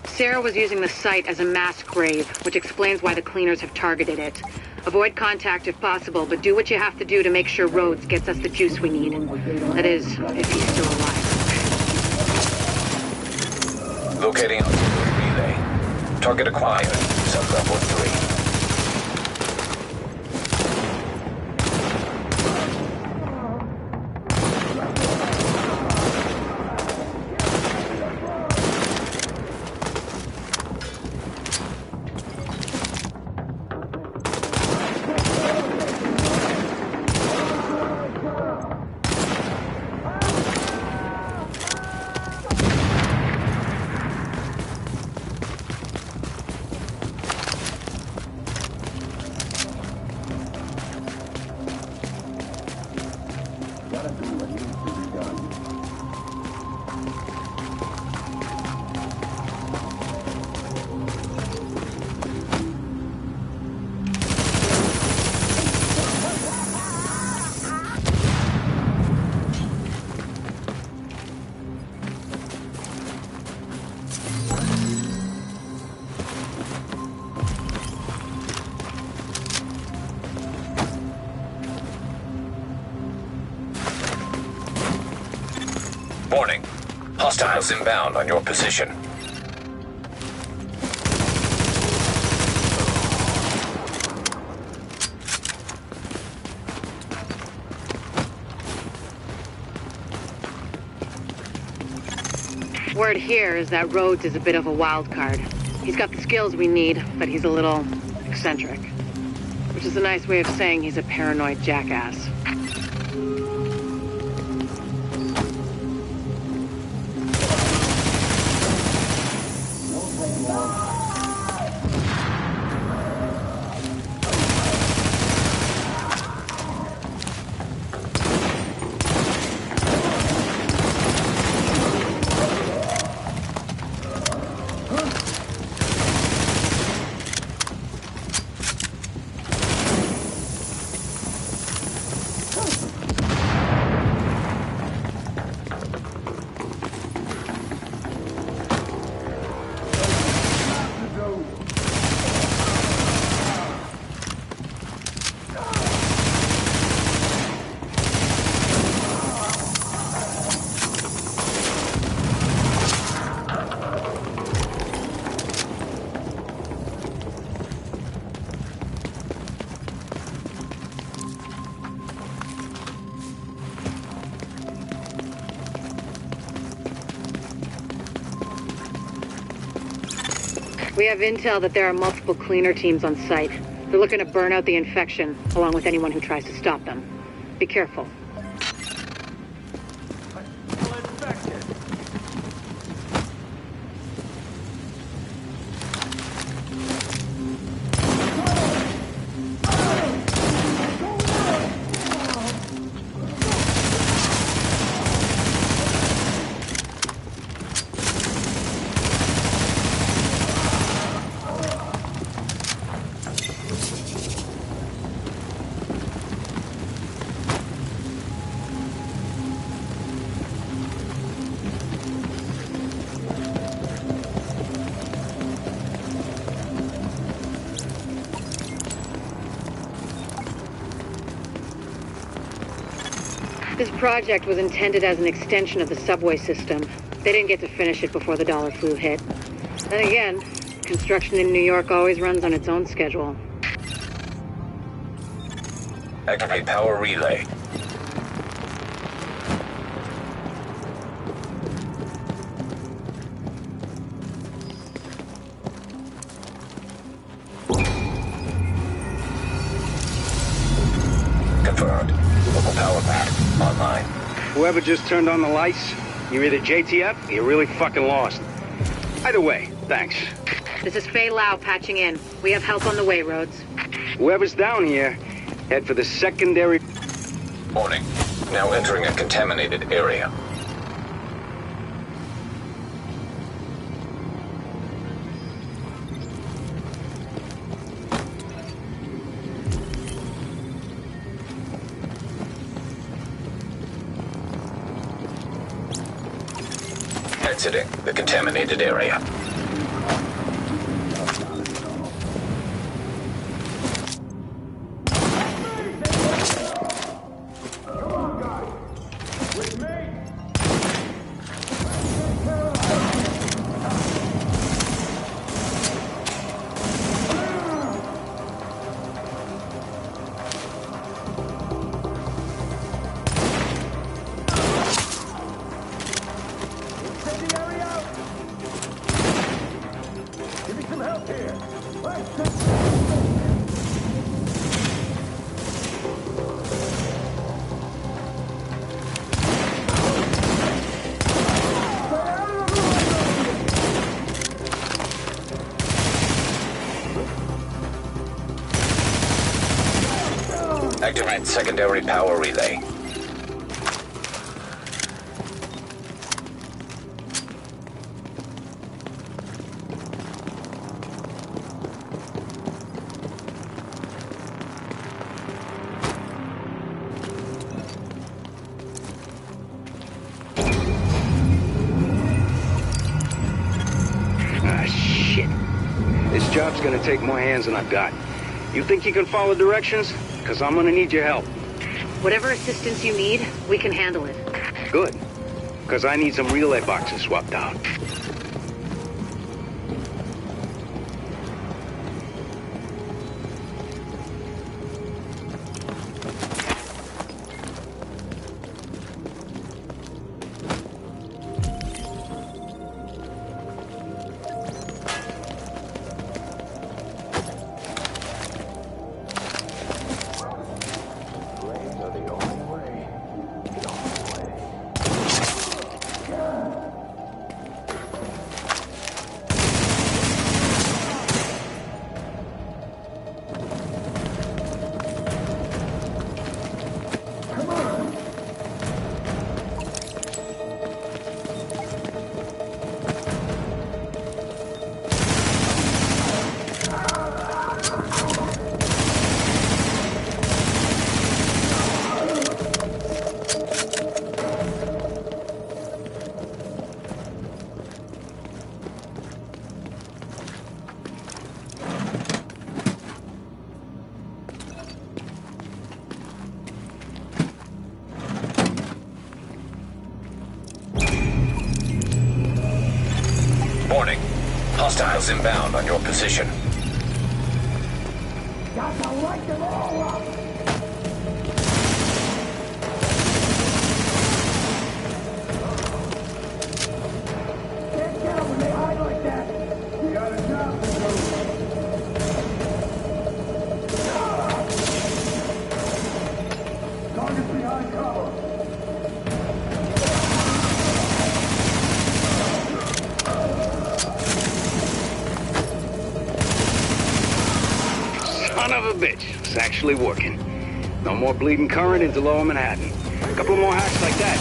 Sarah was using the site as a mass grave, which explains why the cleaners have targeted it. Avoid contact if possible, but do what you have to do to make sure Rhodes gets us the juice we need. That is, if he's still alive. Locating relay. Target acquired. Sub-level 3. Warning. Hostiles inbound on your position. Word here is that Rhodes is a bit of a wild card. He's got the skills we need, but he's a little eccentric. Which is a nice way of saying he's a paranoid jackass. We have intel that there are multiple cleaner teams on site. They're looking to burn out the infection, along with anyone who tries to stop them. Be careful. This project was intended as an extension of the subway system. They didn't get to finish it before the dollar flu hit. Then again, construction in New York always runs on its own schedule. Activate power relay. Confirmed. Local power pad online. Whoever just turned on the lights, you're either JTF or you're really fucking lost. Either way, thanks. This is Fei Lau patching in. We have help on the way, Rhodes. Whoever's down here, head for the secondary... Warning. Now entering a contaminated area. Exiting the contaminated area. Activate secondary power relay. Ah, shit. This job's gonna take more hands than I've got. You think you can follow directions? Because I'm gonna need your help. Whatever assistance you need, we can handle it. Good. Because I need some relay boxes swapped out. Warning. Hostiles inbound on your position. Got to light them all up! Can't get them when they hide like that! We got a job to do! Son of a bitch. It's actually working. No more bleeding current into lower Manhattan. A couple more hacks like that.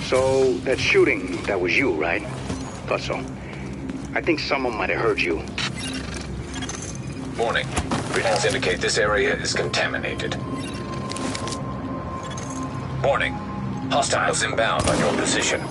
So, that shooting, that was you, right? Thought so. I think someone might have heard you. Warning. Readings indicate this area is contaminated. Warning. Hostiles inbound on your position.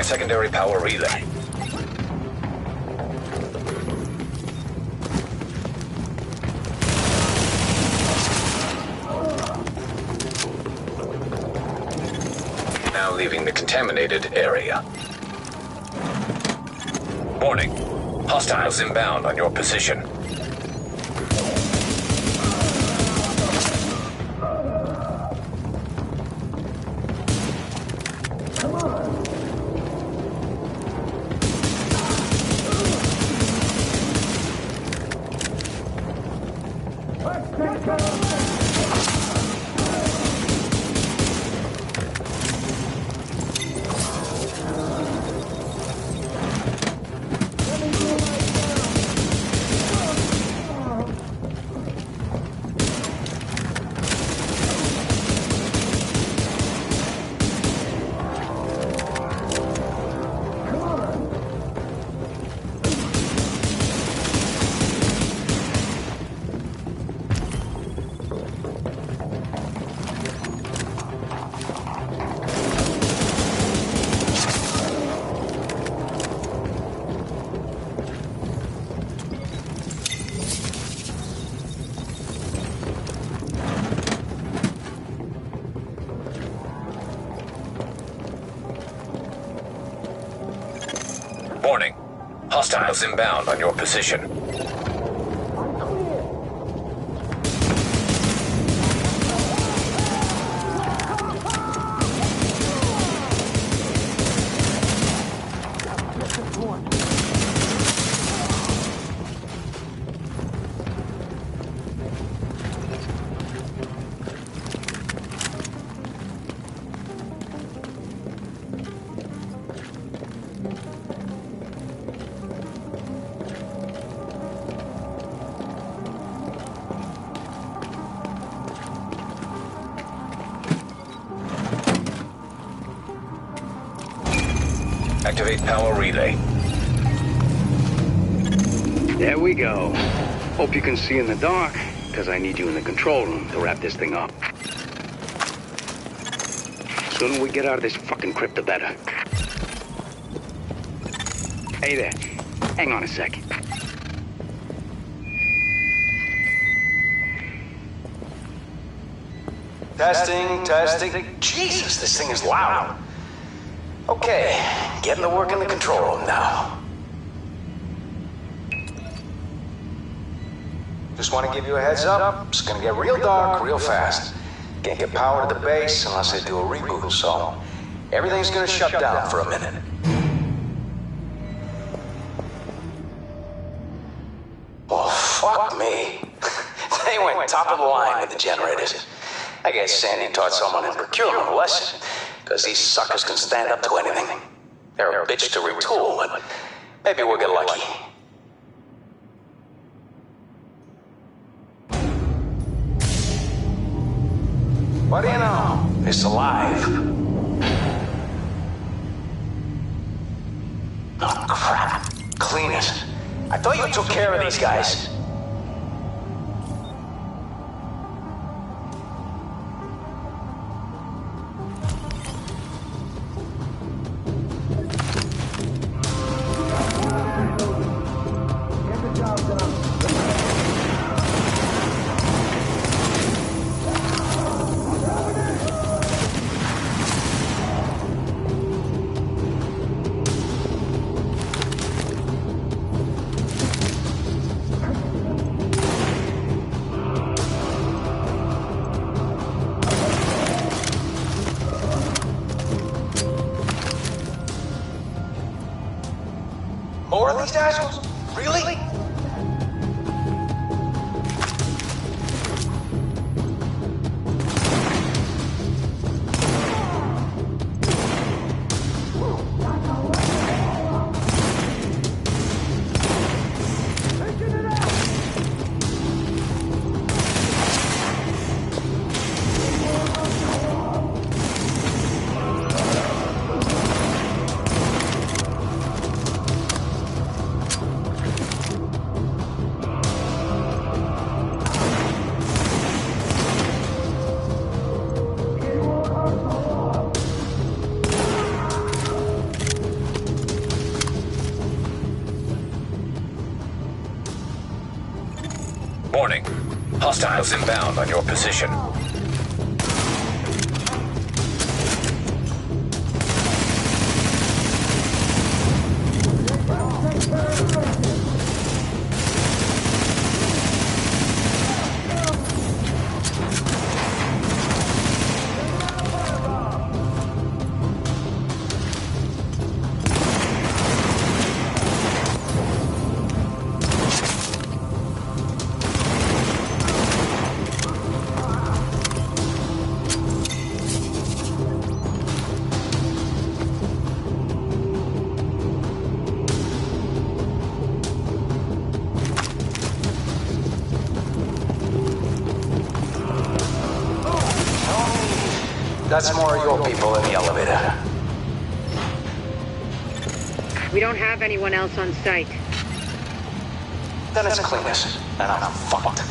Secondary power relay. Now leaving the contaminated area. Warning. Hostiles inbound on your position. Warning. Hostiles inbound on your position. Activate power relay. There we go. Hope you can see in the dark, because I need you in the control room to wrap this thing up. Sooner we get out of this fucking crypt, the better. Hey there. Hang on a sec. Testing. Jesus, this thing is loud. Okay, getting to work in the control room now. Just want to give you a heads up. It's gonna get real dark real fast. Can't get power to the base unless they do a reboot, so everything's gonna shut down for a minute. Well, fuck me. They went top of the line with the generators. I guess Sandy taught someone in procurement a lesson, because these suckers can stand up to anything. They're a bitch to retool, but maybe we'll get lucky. What do you know? It's alive. Oh, crap. Cleaners. I thought you took care of these guys. More of these assholes? Really? Warning. Hostiles inbound on your position. That's more of your people in the elevator. We don't have anyone else on site. Then it's cleaners, and I'm fucked.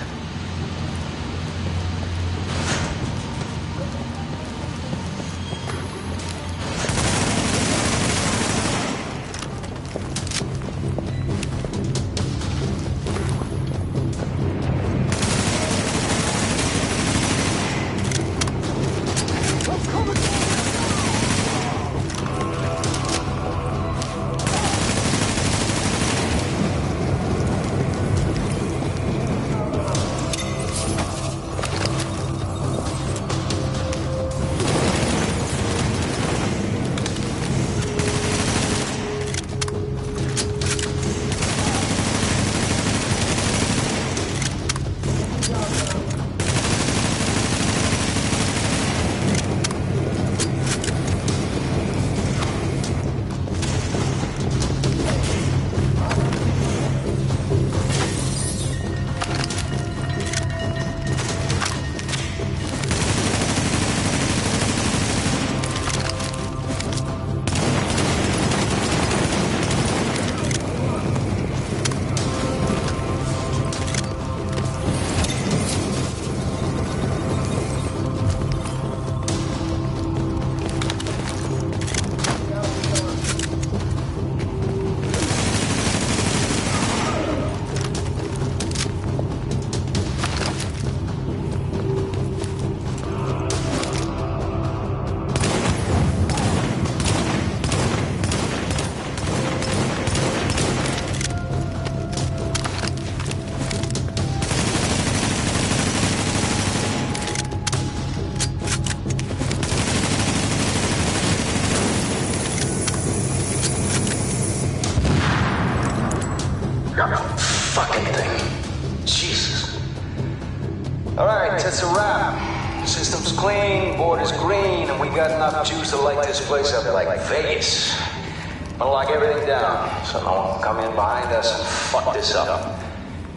Alright, that's a wrap. System's clean, border's green, and we got enough juice to light this place up like Vegas. I'm gonna lock everything down, so no one can come in behind us and fuck this up.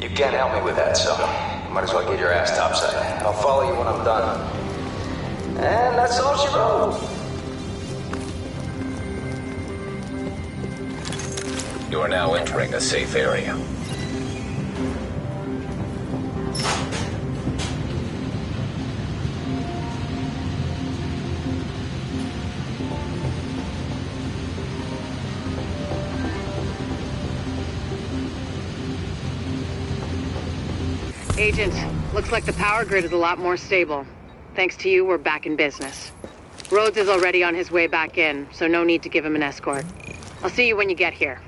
You can't help me with that, so you might as well get your ass topside. I'll follow you when I'm done. And that's all she wrote. You are now entering a safe area. Agent, looks like the power grid is a lot more stable. Thanks to you, we're back in business. Rhodes is already on his way back in, so no need to give him an escort. I'll see you when you get here.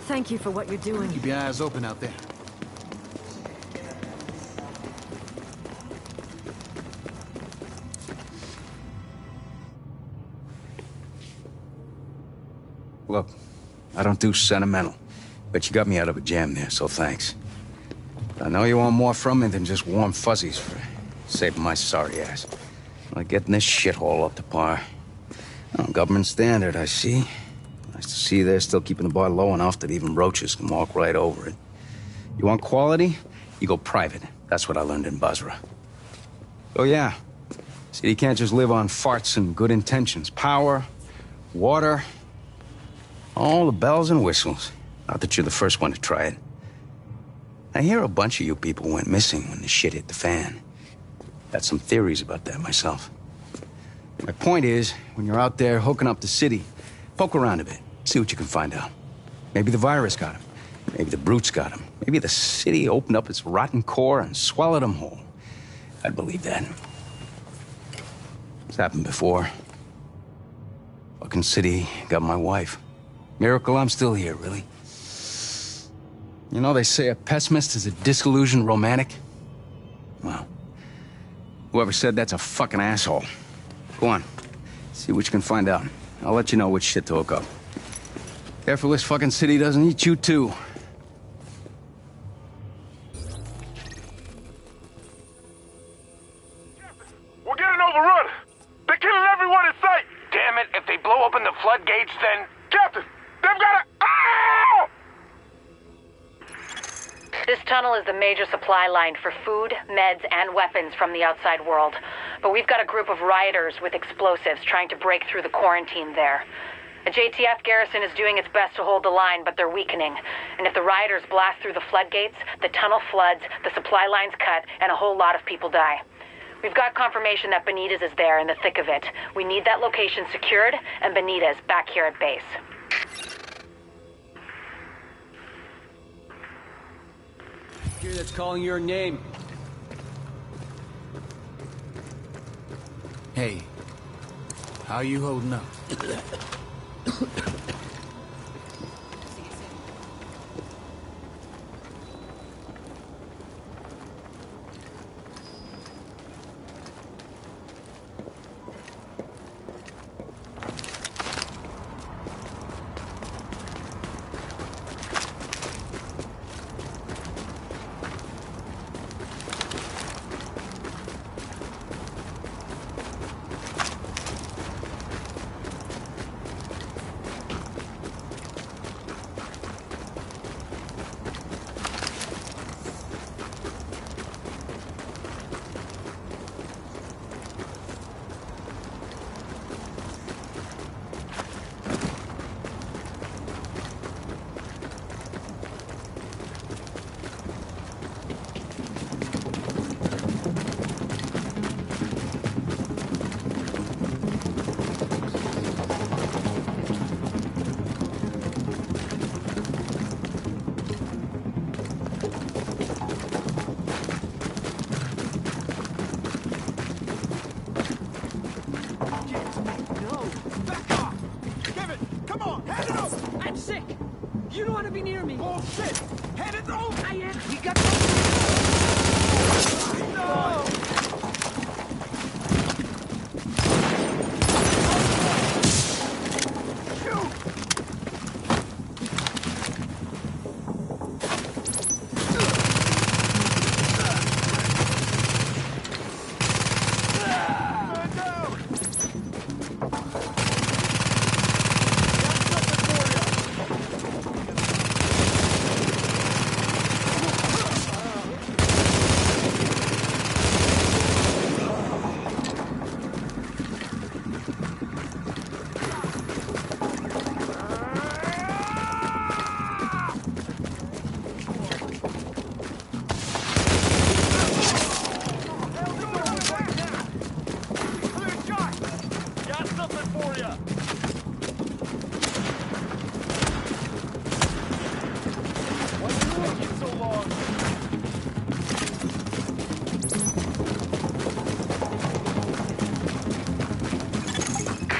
Thank you for what you're doing. Keep your eyes open out there. Look, I don't do sentimental, but you got me out of a jam there, so thanks. I know you want more from me than just warm fuzzies for saving my sorry ass. Like getting this shithole up to par. Oh, government standard, I see. Nice to see they're still keeping the bar low enough that even roaches can walk right over it. You want quality? You go private. That's what I learned in Basra. Oh yeah. See, you can't just live on farts and good intentions. Power, water, all the bells and whistles. Not that you're the first one to try it. I hear a bunch of you people went missing when the shit hit the fan. Got some theories about that myself. My point is, when you're out there hooking up the city, poke around a bit, see what you can find out. Maybe the virus got him. Maybe the brutes got him. Maybe the city opened up its rotten core and swallowed him whole. I'd believe that. It's happened before. Fucking city got my wife. Miracle I'm still here, really. You know, they say a pessimist is a disillusioned romantic. Well, whoever said that's a fucking asshole. Go on, see what you can find out. I'll let you know which shit to hook up. Careful this fucking city doesn't eat you too. We're getting overrun. They're killing everyone in sight. Damn it, if they blow open the floodgates, then... Captain, they've got a... Ah! This tunnel is the major supply line for food, meds, and weapons from the outside world. But we've got a group of rioters with explosives trying to break through the quarantine there. The JTF garrison is doing its best to hold the line, but they're weakening. And if the rioters blast through the floodgates, the tunnel floods, the supply lines cut, and a whole lot of people die. We've got confirmation that Benitez is there in the thick of it. We need that location secured, and Benitez back here at base. Here that's calling your name. Hey, how you holding up? want to be near me. Bullshit! Hand it over! I am. He got. No!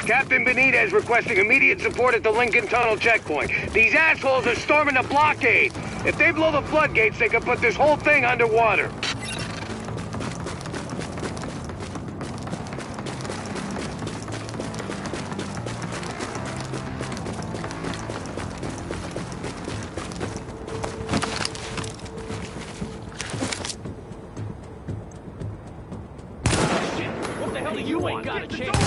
Captain Benitez requesting immediate support at the Lincoln Tunnel checkpoint. These assholes are storming the blockade. If they blow the floodgates, they could put this whole thing underwater. What the hell do you ain't got a chance?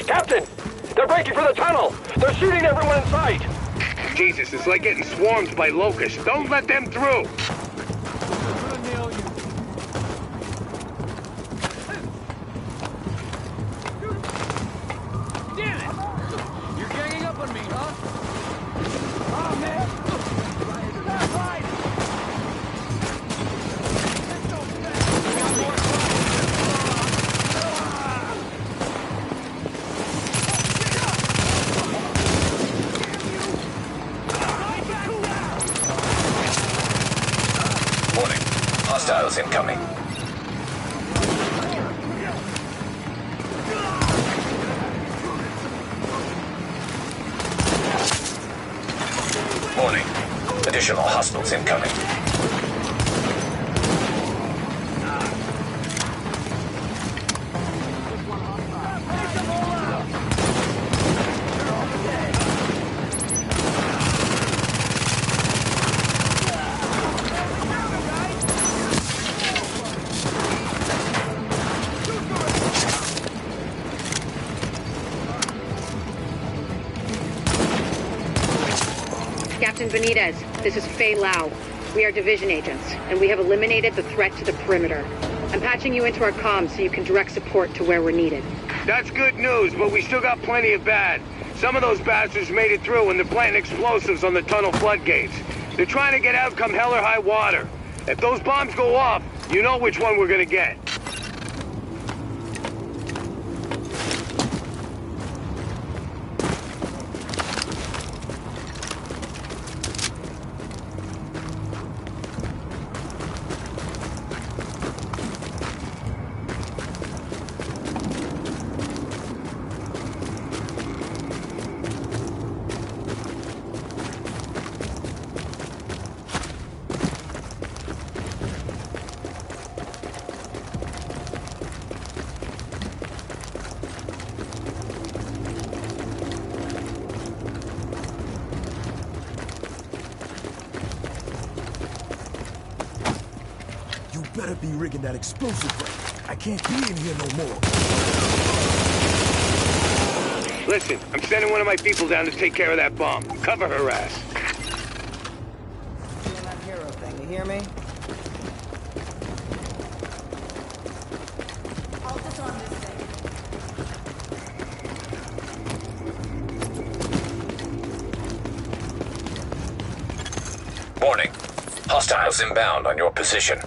Captain! They're breaking for the tunnel! They're shooting everyone in sight! Jesus, it's like getting swarmed by locusts. Don't let them through! Damn it! You're ganging up on me, huh? Oh, man! Hostiles incoming. Warning. Additional hostiles incoming. Captain Benitez, this is Fei Lau. We are division agents, and we have eliminated the threat to the perimeter. I'm patching you into our comms so you can direct support to where we're needed. That's good news, but we still got plenty of bad. Some of those bastards made it through and they're planting explosives on the tunnel floodgates. They're trying to get out come hell or high water. If those bombs go off, you know which one we're gonna get. better be rigging that explosive right. I can't be in here no more. Listen, I'm sending one of my people down to take care of that bomb. Cover her ass. Doing that hero thing, you hear me? I'll disarm this thing. Warning. Hostiles inbound on your position.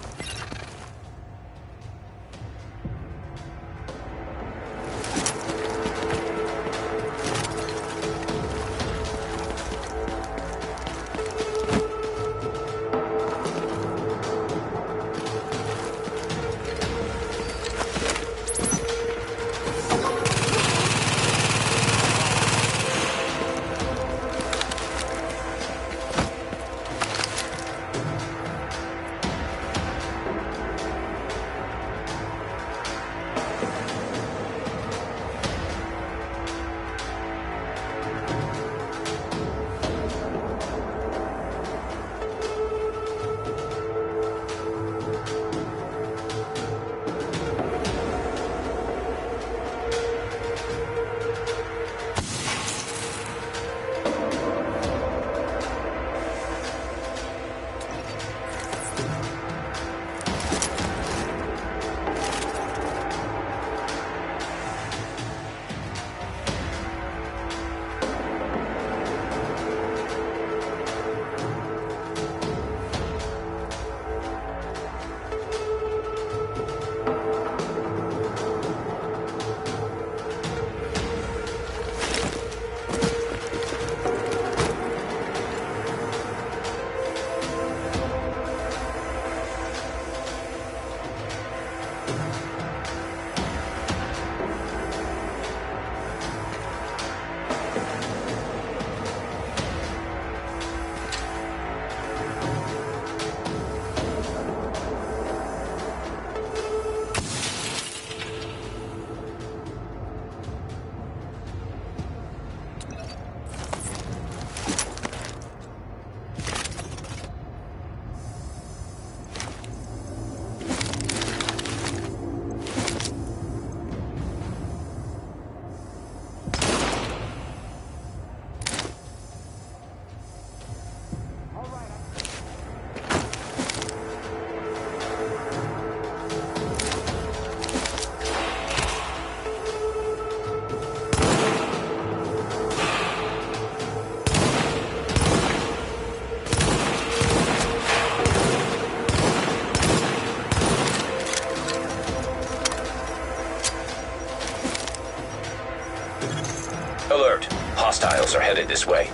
Alert. Hostiles are headed this way.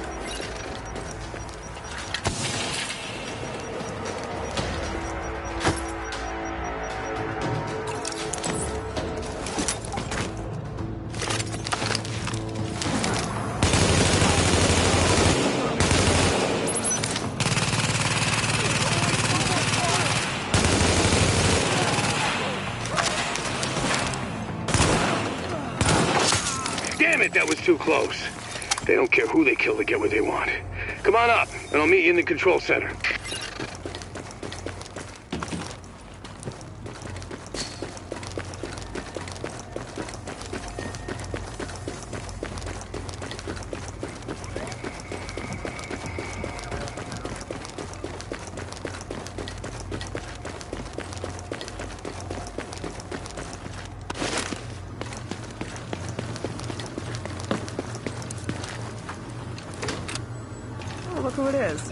Damn it, that was too close. They don't care who they kill to get what they want. Come on up, and I'll meet you in the control center. Look who it is.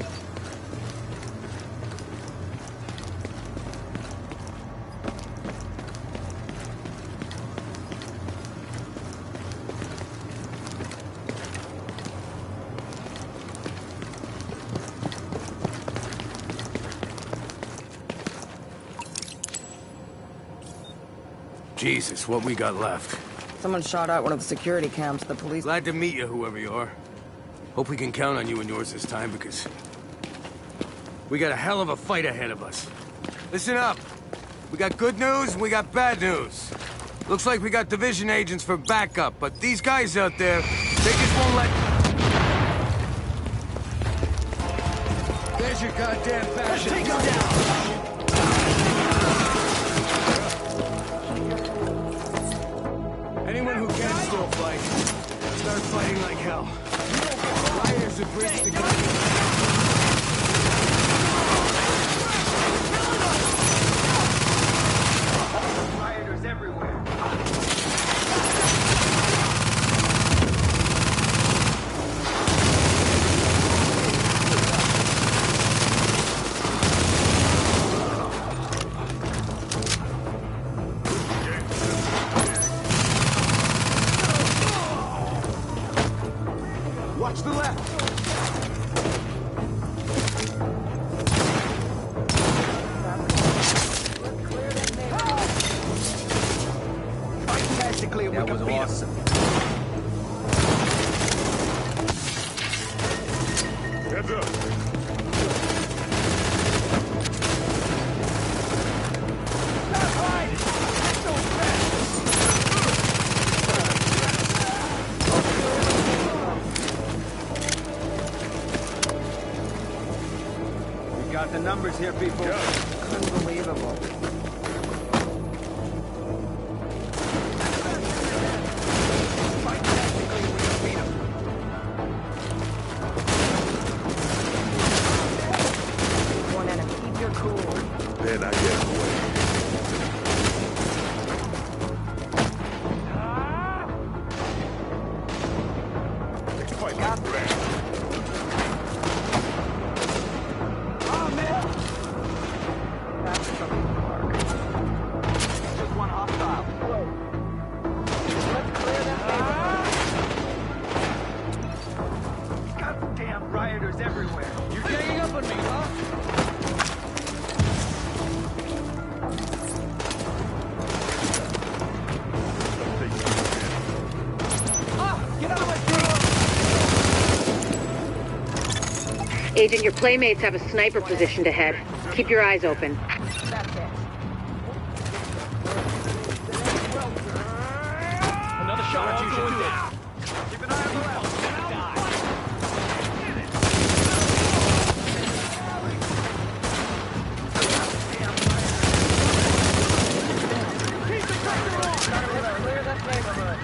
Jesus, what we got left? Someone shot out one of the security cams. The police... Glad to meet you, whoever you are. Hope we can count on you and yours this time, because we got a hell of a fight ahead of us. Listen up. We got good news and we got bad news. Looks like we got division agents for backup, but these guys out there, they just won't let... There's your goddamn back. Take him down! still fight. Start fighting like hell. Rioters have breached the Rioters everywhere. Watch the left. That was awesome. Heads up. We got the numbers here, people. Unbelievable. Then I get away. Let's fight like that. Oh, man! That's something dark. Just one hostile. Let's clear that Goddamn rioters everywhere. You're ganging up on me, huh? Agent, your playmates have a sniper positioned ahead. Keep your eyes open. Another shot, you should do it. Keep an eye on the left. Clear that neighborhood.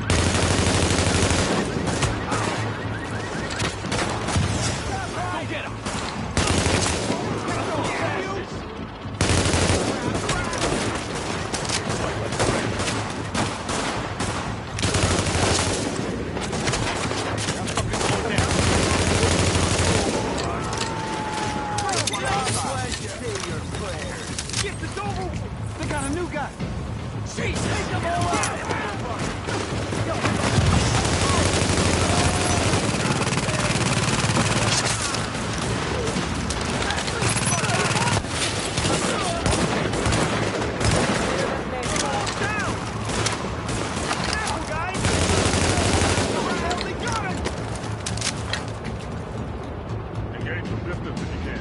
They got a new guy. Jeez, take them all out. Engage from distance if you can.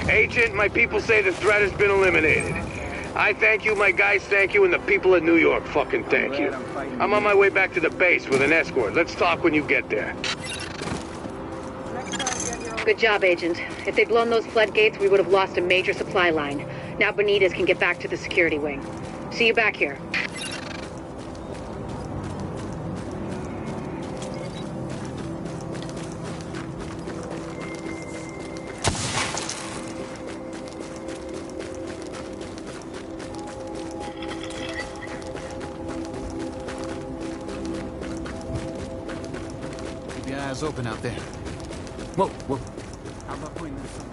Agent, my people say the threat has been eliminated. I thank you, my guys thank you, and the people of New York fucking thank you. I'm on my way back to the base with an escort. Let's talk when you get there. Good job, Agent. If they'd blown those floodgates, we would have lost a major supply line. Now Benitez can get back to the security wing. See you back here. Keep your eyes open out there. Whoa, whoa. How about putting this on?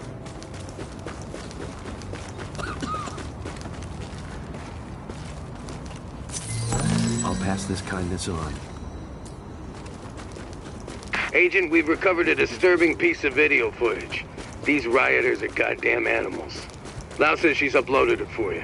pass this kindness on. Agent, we've recovered a disturbing piece of video footage. These rioters are goddamn animals. Lau says she's uploaded it for you.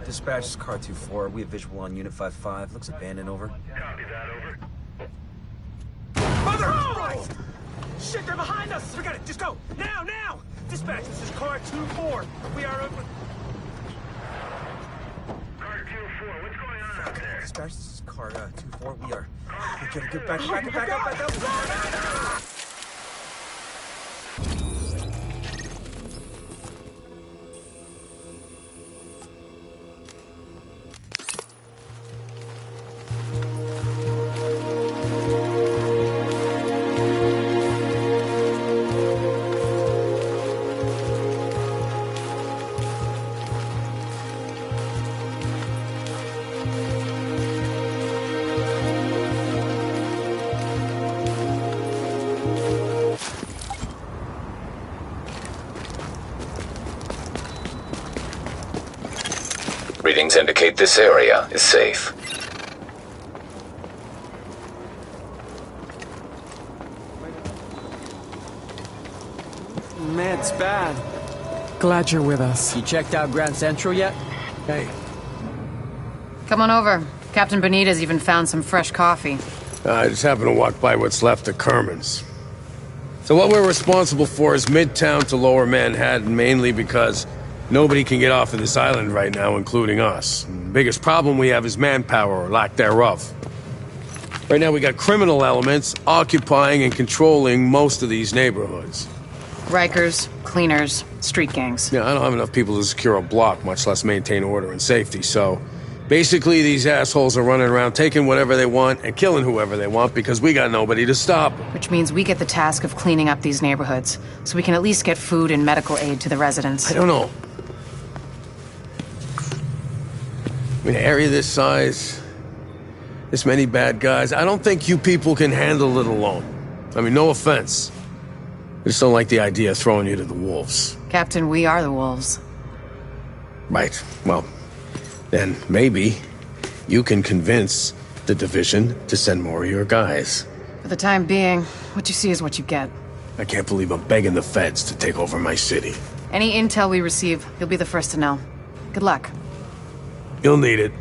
Dispatch is car 2-4. We have visual on unit 5-5. Looks abandoned, over. Copy that, over. Mother of Christ! Shit, they're behind us! We got it, just go! Now, now! Dispatch, this is car 2-4. We are over... Car 2-4, what's going on out there? Dispatch, this is car 2-4. We are... We gotta get back up! Readings indicate this area is safe. Man, it's bad. Glad you're with us. You checked out Grand Central yet? Hey. Come on over. Captain Benitez even found some fresh coffee. I just happened to walk by what's left of Kerman's. So what we're responsible for is Midtown to Lower Manhattan, mainly because nobody can get off of this island right now, including us. And the biggest problem we have is manpower, or lack thereof. Right now we got criminal elements occupying and controlling most of these neighborhoods. Rikers, cleaners, street gangs. Yeah, I don't have enough people to secure a block, much less maintain order and safety, so... Basically, these assholes are running around taking whatever they want and killing whoever they want because we got nobody to stop them. Which means we get the task of cleaning up these neighborhoods, so we can at least get food and medical aid to the residents. I don't know. I mean, an area this size, this many bad guys, I don't think you people can handle it alone. I mean, no offense. I just don't like the idea of throwing you to the wolves. Captain, we are the wolves. Right. Well, then maybe you can convince the division to send more of your guys. For the time being, what you see is what you get. I can't believe I'm begging the feds to take over my city. Any intel we receive, you'll be the first to know. Good luck. You'll need it.